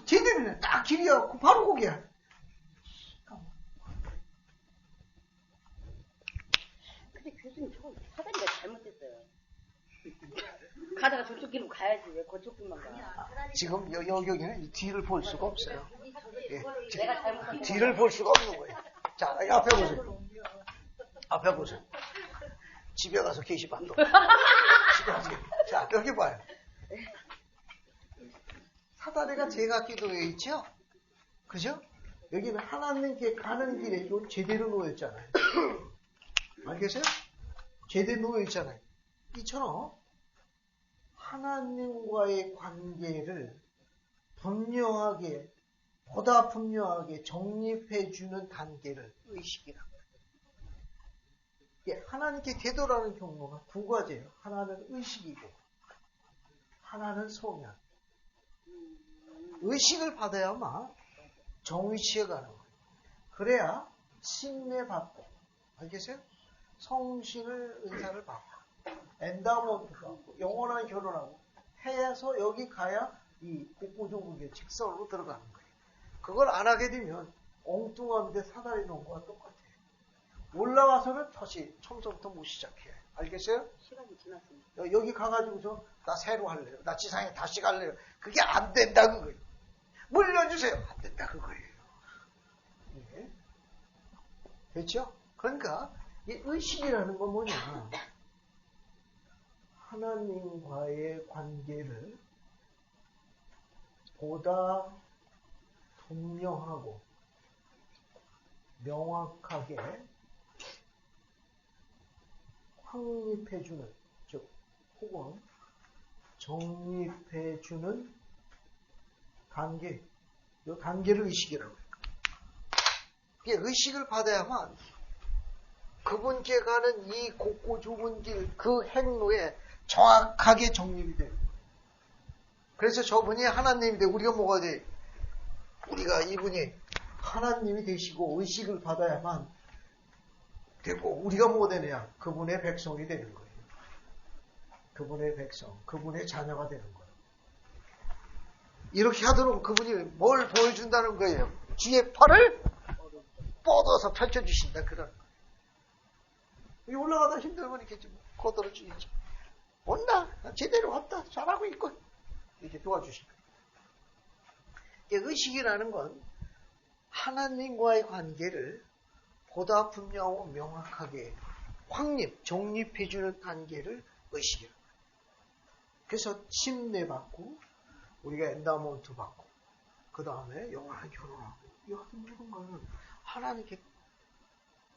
제대로는 딱 길이야. 바로 거기야. 근데 교수님 저 사다리가 잘못됐어요. 가다가 저쪽 길로 가야지 왜 그쪽 길만 가? 지금 여기는 뒤를 볼 수가 없어요. 예, 내가 잘못한 뒤를 볼 수가 없는 거예요. 자, 앞에 보세요. 앞에 보세요. 집에 가서 게시판도. 집에 가서. 자, 여기 봐요. 사다리가 제각기도에 있죠? 그죠? 여기는 하나님께 가는 길에 좀 제대로 놓여있잖아요. 알겠어요? 제대로 놓여있잖아요. 이처럼 하나님과의 관계를 분명하게, 보다 분명하게 정립해주는 단계를 의식이라고 해요. 하나님께 되돌아가는 경로가 두 가지예요. 하나는 의식이고, 하나는 소명. 의식을 받아야만 정위치에 가는 거예요. 그래야 신뢰받고, 알겠어요? 성신을 은사를 받고, 엔다먼트 받고, 영원한 결혼하고 해서 여기 가야 이 복고조국의 직선으로 들어가는 거예요. 그걸 안 하게 되면 엉뚱한데 사다리 놓은 거와 똑같아요. 올라와서는 다시 처음부터 못 시작해요. 알겠어요? 시간이 지났습니다. 여기 가가지고서 나 새로 할래요. 나 지상에 다시 갈래요. 그게 안 된다 그거예요. 물려주세요. 안 된다 그거예요. 네. 됐죠? 그러니까 이 의식이라는 건 뭐냐? 하나님과의 관계를 보다 분명하고 명확하게 확립해주는, 즉 혹은 정립해주는 단계, 이 단계를 의식이라고 해요. 이게 의식을 받아야만 그분께 가는 이 곱고 좁은 길, 그 행로에 정확하게 정립이 돼요. 그래서 저분이 하나님인데 우리가 뭐가 돼? 우리가 이분이 하나님이 되시고 의식을 받아야만 되고, 우리가 뭐가 되느냐? 그분의 백성이 되는 거예요. 그분의 백성, 그분의 자녀가 되는 거예요. 이렇게 하도록 그분이 뭘 보여준다는 거예요? 주의 팔을 뻗어서 펼쳐주신다, 그런 거예요. 여기 올라가다 힘들면 이렇게 좀 거들어 주겠죠. 온다, 제대로 왔다, 잘하고 있고, 이렇게 도와주신다. 의식이라는 건 하나님과의 관계를 보다 분명하고 명확하게 확립, 정립해주는 단계를 의식이라고 해요. 그래서 침례받고, 우리가 엔다먼트 받고, 그 다음에 영원한 결혼하고, 이 모든 거는 하나님께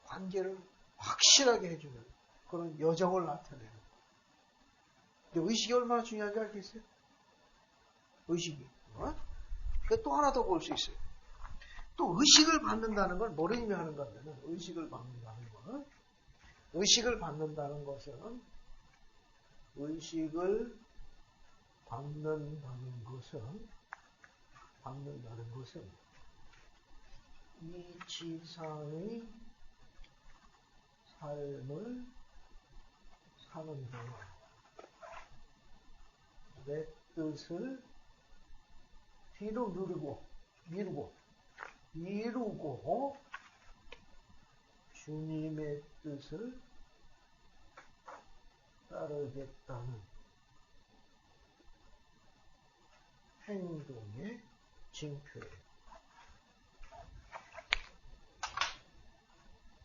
관계를 확실하게 해주는 그런 여정을 나타내는 거예요. 근데 의식이 얼마나 중요한지 알겠어요? 의식이. 또 하나 더 볼 수 있어요. 또 의식을 받는다는 건 뭐를 의미하는가 하면, 의식을 받는다는 건, 의식을 받는다는 것은 의식을 받는다는 것은 이 지상의 삶을 사는 동안 내 뜻을 뒤로 미루고 주님의 뜻을 따르겠다는 행동의 징표예요.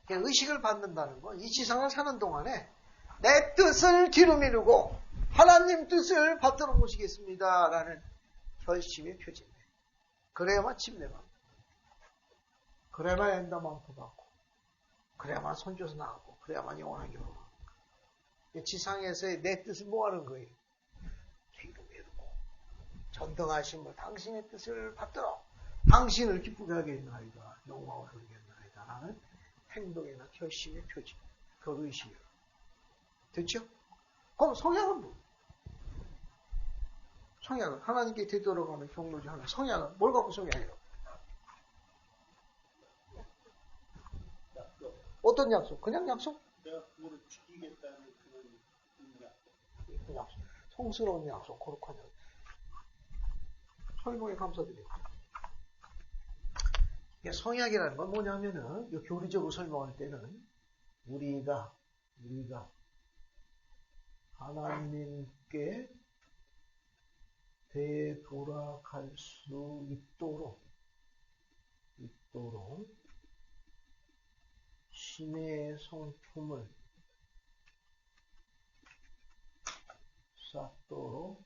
의식을 받는다는 건 이 지상을 사는 동안에 내 뜻을 뒤로 미루고 하나님 뜻을 받들어 모시겠습니다 라는 결심의 표지입니다. 그래야만 침례받고, 그래야만 엔더만프 받고, 그래야만 손줘서 나가고, 그래야만 영원한 결혼하고. 지상에서의 내 뜻을 뭐하는 거예요? 뒤로 미루고 전등하신 당신의 뜻을 받들어 당신을 기쁘게 하겠나이다, 영광을 돌리겠나이다 라는 행동이나 결심의 표지, 그 의식이에요. 됐죠? 그럼 성향은 뭐? 성향은 하나님께 되돌아가는 경로지 하나. 성향은 뭘 갖고 성향이라고? 어떤 약속? 그냥 약속? 내가 그거를 지키겠다는 그런 약속. 성스러운 약속, 거룩한 약속. 설명에 감사드립니다. 성약이라는 건 뭐냐면은, 교리적으로 설명할 때는, 우리가 하나님께 되돌아갈 수 있도록 신의 성품을 쌓도록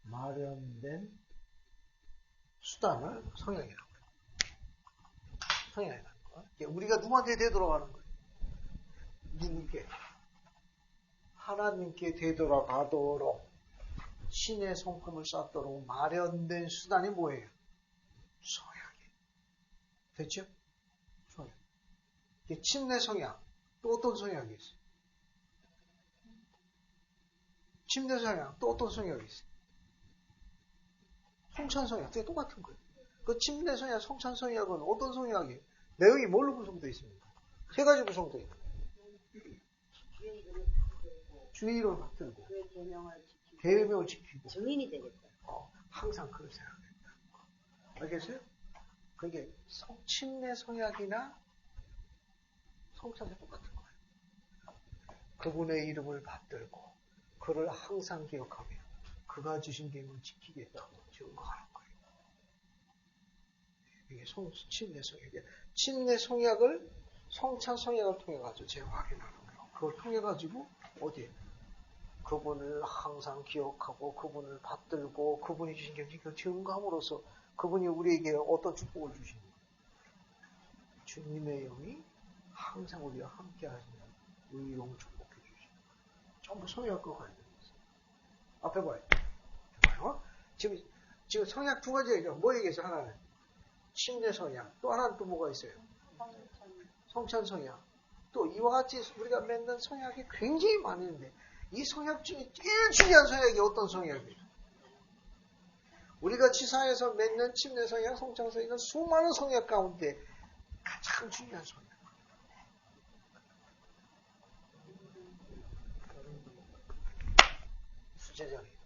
마련된 수단을 성향이라고 해요. 성향이라는 거. 우리가 누구한테 되돌아가는 거예요? 누구께? 하나님께 되돌아가도록 신의 성품을 쌓도록 마련된 수단이 뭐예요? 성향이에요. 됐죠? 성향. 침례 성향. 또 어떤 성향이 있어요? 침례 성향. 또 어떤 성향이 있어요? 성찬 성향. 그게 똑같은 거예요. 그 침례 성향, 성찬 성향은 어떤 성향이에요? 내용이 뭘로 구성되어 있습니까? 세 가지 구성되어 있어요. 주의를 받들고 계명을 지키고 증인이 되겠다. 항상 그걸 생각한다. 알겠어요? 그게 침례 성약이나 성찬이 똑같은 거예요. 그분의 이름을 받들고 그를 항상 기억하며 그가 주신 계명을 지키겠다고 증거하는 거예요. 이게 침례 성약이에요. 침례 성약을 성찬 성약을 통해 가지고 제가 확인하는 거예요. 그걸 통해 가지고 어디에? 그분을 항상 기억하고 그분을 받들고 그분이 주신 계명을 증거함으로써 그분이 우리에게 어떤 축복을 주시는 거예요. 주님의 영이 항상 우리와 함께 하시는 의로운 축복해 주시는 거예요. 전부 성약과 관련이 있어요. 앞에 봐요. 지금 성약 두 가지예요. 뭐 얘기했어요? 하나는 침례 성약, 또 하나는 또 뭐가 있어요? 성찬 성약. 또 이와 같이 우리가 맺는 성약이 굉장히 많은데 이 성약 중에 제일 중요한 성약이 어떤 성약이에요? 우리가 지상에서 맺는 침례 성약, 성찬 성약은 수많은 성약 가운데 가장 중요한 성약. 수제자입니다.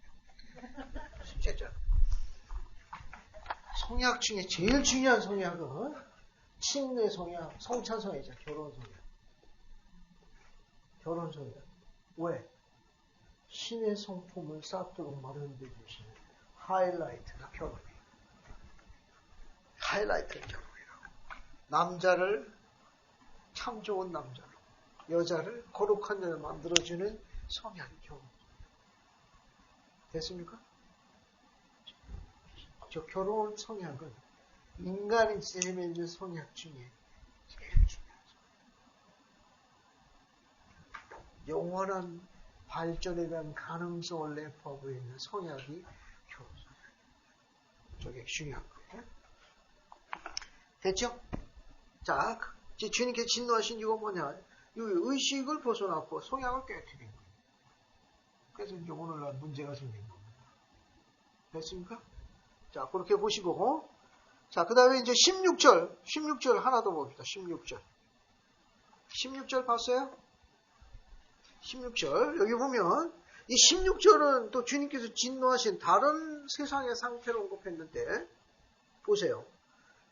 성약 중에 제일 중요한 성약은 침례 성약, 성찬 성약이죠. 결혼 성약. 왜? 신의 성품을 쌓도록 마련해 주시는 하이라이트가 결혼이에요. 하이라이트는 결혼이라고. 남자를 참 좋은 남자로, 여자를 거룩한 여자로 만들어주는 성향이 결혼. 됐습니까? 저 결혼 성향은 인간이 지내는 성향 중에 제일 중요한 성향. 영원한 발전에 대한 가능성을 내포하고 있는 성향이 결혼 성향. 저게 중요한 거예요. 됐죠? 자, 주님께 진노하신 이유가 뭐냐? 이 의식을 벗어났고 성향을 깨뜨린 거예요. 그래서 이제 오늘날 문제가 생긴 겁니다. 됐습니까? 자, 그렇게 보시고, 자, 그 다음에 이제 16절 하나 더 봅시다. 16절 봤어요? 16절, 여기 보면, 이 16절은 또 주님께서 진노하신 다른 세상의 상태를 언급했는데, 보세요.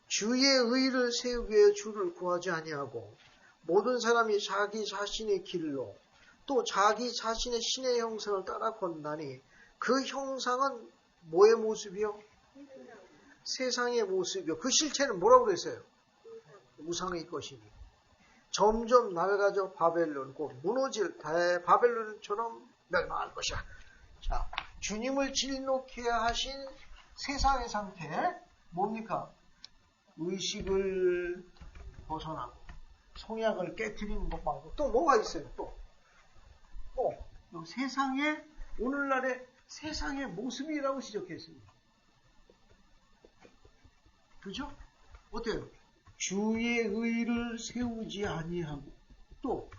주의 의를 세우기 위해 주를 구하지 아니하고, 모든 사람이 자기 자신의 길로, 또 자기 자신의 신의 형상을 따라 건다니, 그 형상은 뭐의 모습이요? 세상의 모습이요. 그 실체는 뭐라고 그랬어요? 우상의 것이니. 점점 낡아져 바벨론, 곧 무너질 바벨론처럼 멸망할 것이야. 자, 주님을 진노케 하신 세상의 상태, 뭡니까? 의식을 벗어나고, 성약을 깨트리는 것 말고, 또 뭐가 있어요? 또 세상의, 오늘날의 세상의 모습이라고 지적했습니다. 그죠? 어때요? 주의 의를 세우지 아니하고 또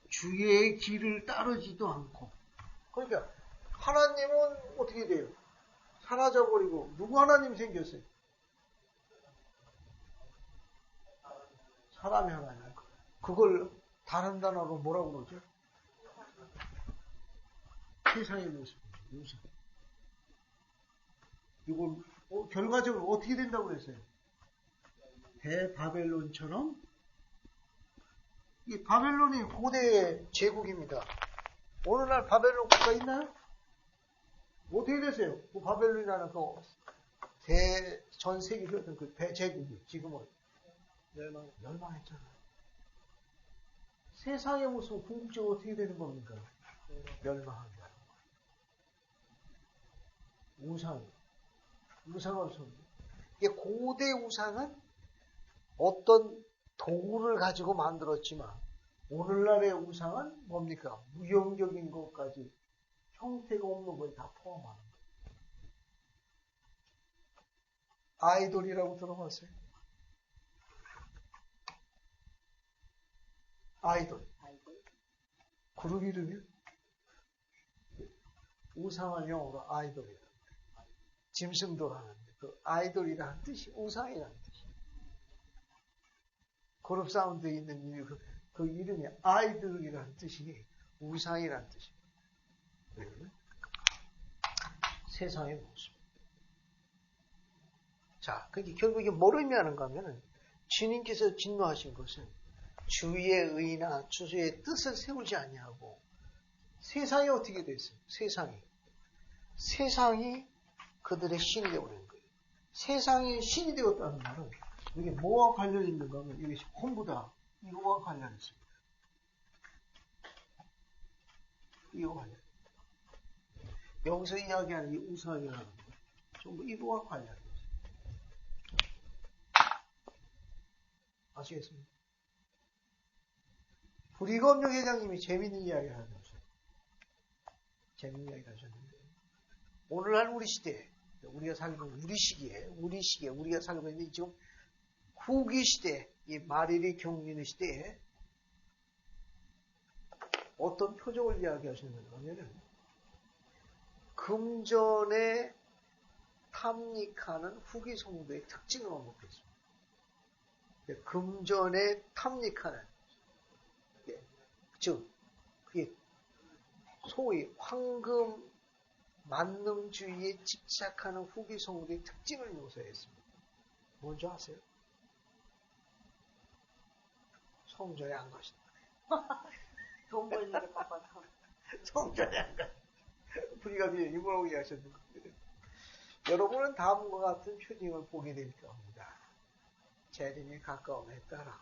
주의 길을 따르지도 않고. 그러니까 하나님은 어떻게 돼요? 사라져버리고 누구 하나님 생겼어요? 사람이 하나님. 그걸 다른 단어로 뭐라고 그러죠? 세상의 모습. 이걸 결과적으로 어떻게 된다고 그랬어요? 대바벨론처럼. 이 바벨론이 고대 제국입니다. 오늘날 바벨론 국가 있나요? 어떻게 되세요? 그 바벨론이라는 전 세계에 어떤 그 대제국이 지금은 멸망했잖아요. 세상의 모습은 궁극적으로 어떻게 되는 겁니까? 멸망한다. 우상을 섭니다. 이게 고대 우상은 어떤 도구를 가지고 만들었지만 오늘날의 우상은 뭡니까? 무용적인 것까지 형태가 없는 걸 다 포함하는 거예요. 아이돌이라고 들어봤어요? 아이돌. 그룹 이름이 우상한 영어로 아이돌이에요. 짐승도 하는데 그 아이돌이라는 뜻이 우상이라는 뜻이. 그룹 사운드에 있는 이유, 그 이름이 아이돌이라는 뜻이 우상이라는 뜻이에요. 세상의 모습. 자, 그게 결국에 뭘 의미하는가 하면은 주님께서 진노하신 것은 주의 의나 주의 뜻을 세우지 아니하고 세상이 어떻게 됐어요? 세상이 그들의 신이 되어버린 거예요. 세상이 신이 되었다는 말은 이게 뭐와 관련이 있는가 하면 이것이 홍보다 이거와 관련이 있습니다. 이거와 관련. 여기서 이야기하는 이 우상이라는 거 전부 이거와 관련이 있습니다. 아시겠습니까? 부리검역 회장님이 재밌는 이야기를 하셨어요. 재밌는 이야기를 하셨는데 오늘날 우리 시대에 우리가 살고 있는 우리 시기에 우리가 살고 있는 지금 후기 시대, 이 마리리 경륜의 시대에 어떤 표적을 이야기하셨는가 하면은 금전에 탐닉하는 후기 성도의 특징을 언급했습니다. 금전에 탐닉하는, 즉 그게 소위 황금 만능주의에 집착하는 후기 성도의 특징을 묘사했습니다. 뭔지 아세요? 성전에 안 가신다. 돈 벌는 게 바빠서. 성전에 안 가신다. 부리가비에 뭐라고 얘기하셨는가? 여러분은 다음과 같은 표징을 보게 될 겁니다. 재림에 가까움에 따라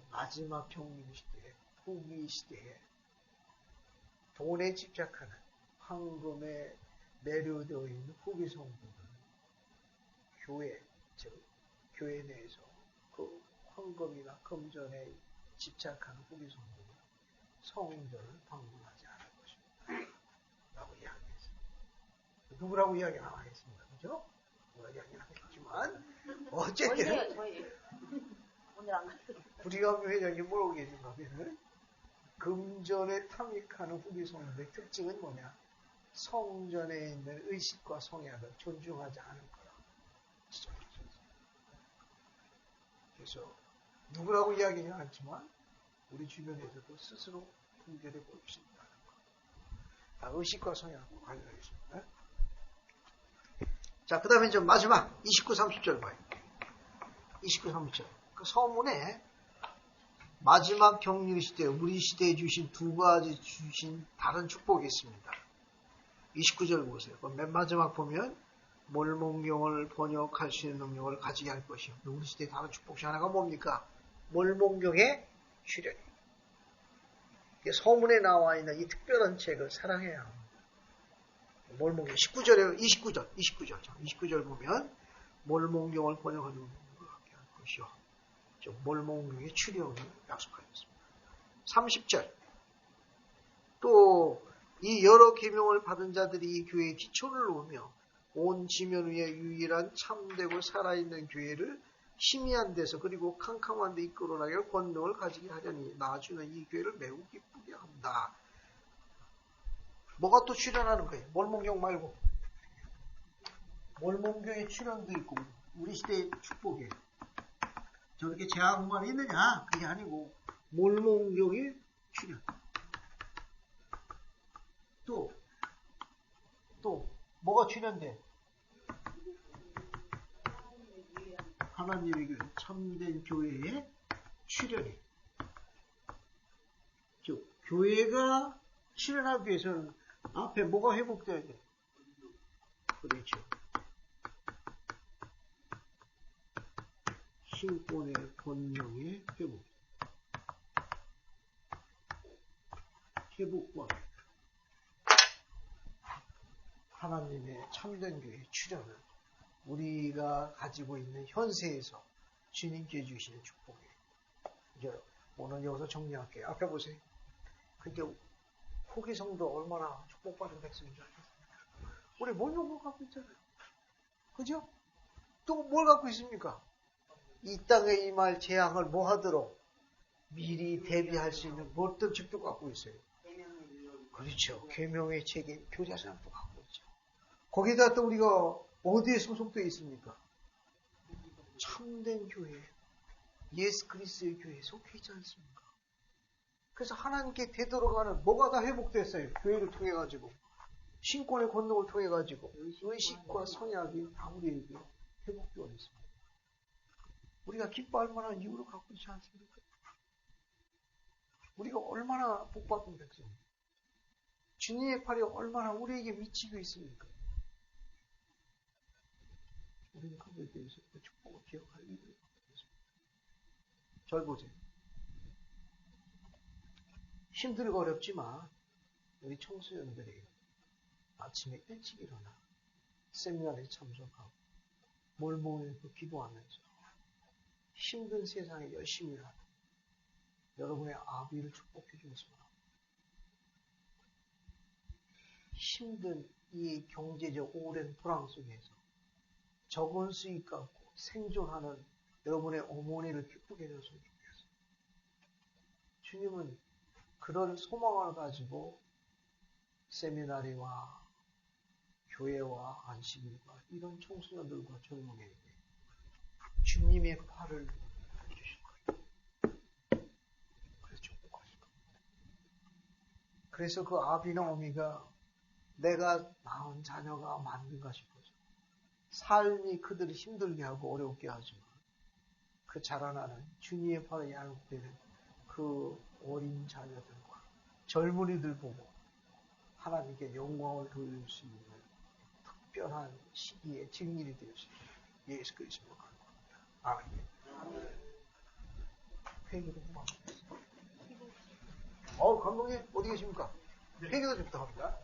마지막 평민 시대에, 후기 시대에 돈에 집착하는 황금에 매료되어 있는 후기 성도들은 교회 내에서 그 황금이나 금전에 집착하는 후기 성도는 성전을 방문하지 않을 것입니다. 라고 이야기했습니다. 누구라고 이야기 안 하겠습니다. 그죠? 누가 이야기 안 하겠지만 어쨌든 저희 오늘 안 갔어요. 부리감리 회장님 뭐라고 계신가 하면 금전에 탐닉하는 후기 성도의 특징은 뭐냐? 성전에 있는 의식과 성약을 존중하지 않을 거라. 그래서 누구라고 이야기는 않지만 우리 주변에서도 스스로 분별해 보일 수 있다는 거. 의식과 성약과 관련해 있습니다. 자, 그 다음에 이제 마지막 29, 30절 봐요. 29, 30절. 그 서문에 마지막 격리 시대, 우리 시대에 주신 두 가지 주신 다른 축복이 있습니다. 29절 보세요. 맨 마지막 보면 몰몬경을 번역할 수 있는 능력을 가지게 할 것이요. 우리 시대의 다른 축복 중 하나가 뭡니까? 몰몬경의 출현이. 서문에 나와 있는 이 특별한 책을 사랑해야 합니다. 몰몬경 29절 보면 몰몬경을 번역하는 능력을 갖게 할 것이요. 몰몬경의 출현을 약속하였습니다. 30절 또 이 여러 계명을 받은 자들이 이 교회의 기초를 놓으며 온 지면 위에 유일한 참되고 살아있는 교회를 희미한 데서 그리고 캄캄한 데 이끌어나게 권능을 가지게 하려니 나주는 이 교회를 매우 기쁘게 한다. 뭐가 또 출현하는 거예요? 몰몬경 말고 몰몬경의 출현도 있고 우리 시대의 축복이에요. 저렇게 제한만 있느냐? 그게 아니고 몰몬경의 출현. 또 뭐가 출현돼? 하나님의 교회, 참된 교회의 출현이. 즉 교회가 출현하기 위해서는 앞에 뭐가 회복돼야 돼? 그렇죠. 신권의 권능의 회복과 하나님의 참된 교회의 출현은 우리가 가지고 있는 현세에서 주님께 주시는 축복이에요. 이제 오늘 여기서 정리할게요. 앞에 보세요. 그게 후기 성도 얼마나 축복받은 백성인 줄 알겠습니까? 우리 몰몬경 갖고 있잖아요. 그죠? 또 뭘 갖고 있습니까? 이 땅에 임할 재앙을 뭐 하도록 미리 대비할 수 있는 어떤 책도 갖고 있어요. 그렇죠. 계명의 책임, 교자선도 갖고 있죠. 거기다 또 우리가 어디에 소속되어 있습니까? 참된 교회, 예수 그리스도의 교회에 속해 있지 않습니까? 그래서 하나님께 되돌아가는 뭐가 다 회복됐어요. 교회를 통해 가지고 신권의 권능을 통해 가지고 의식과 성약이 다 우리에게 회복되어 있습니다. 우리가 기뻐할 만한 이유를 갖고 있지 않습니까? 우리가 얼마나 복받은 백성입니까? 주님의 팔이 얼마나 우리에게 미치고 있습니까? 우리는 그거에 대해서 그 축복을 기억할 이유를 갖고 있습니다. 절 보세요. 힘들고 어렵지만 우리 청소년들이 아침에 일찍 일어나 세미나에 참석하고 몰몬에서 기도하면서 힘든 세상에 열심히 일하는 여러분의 아비를 축복해 주시면 힘든 이 경제적 오랜 불황 속에서 적은 수익 갖고 생존하는 여러분의 어머니를 기쁘게 해줬으면 좋겠어요. 주님은 그런 소망을 가지고 세미나리와 교회와 안식일과 이런 청소년들과 젊은이에게 주님의 팔을 주실 거예요. 그래서 축복하실 겁니다. 그래서 그 아비나 어미가 내가 낳은 자녀가 맞는가 싶어서 삶이 그들을 힘들게 하고 어렵게 하지만 그 자라나는 주님의 팔에 양육되는 그 어린 자녀들과 젊은이들 보고 하나님께 영광을 돌릴 수 있는 특별한 시기에 증인이 되었습니다. 예수 그리스도로 간구합니다. 아멘. 회개도 부탁드립니다. 감독님 어디 계십니까? 회개도 좀 부탁합니다.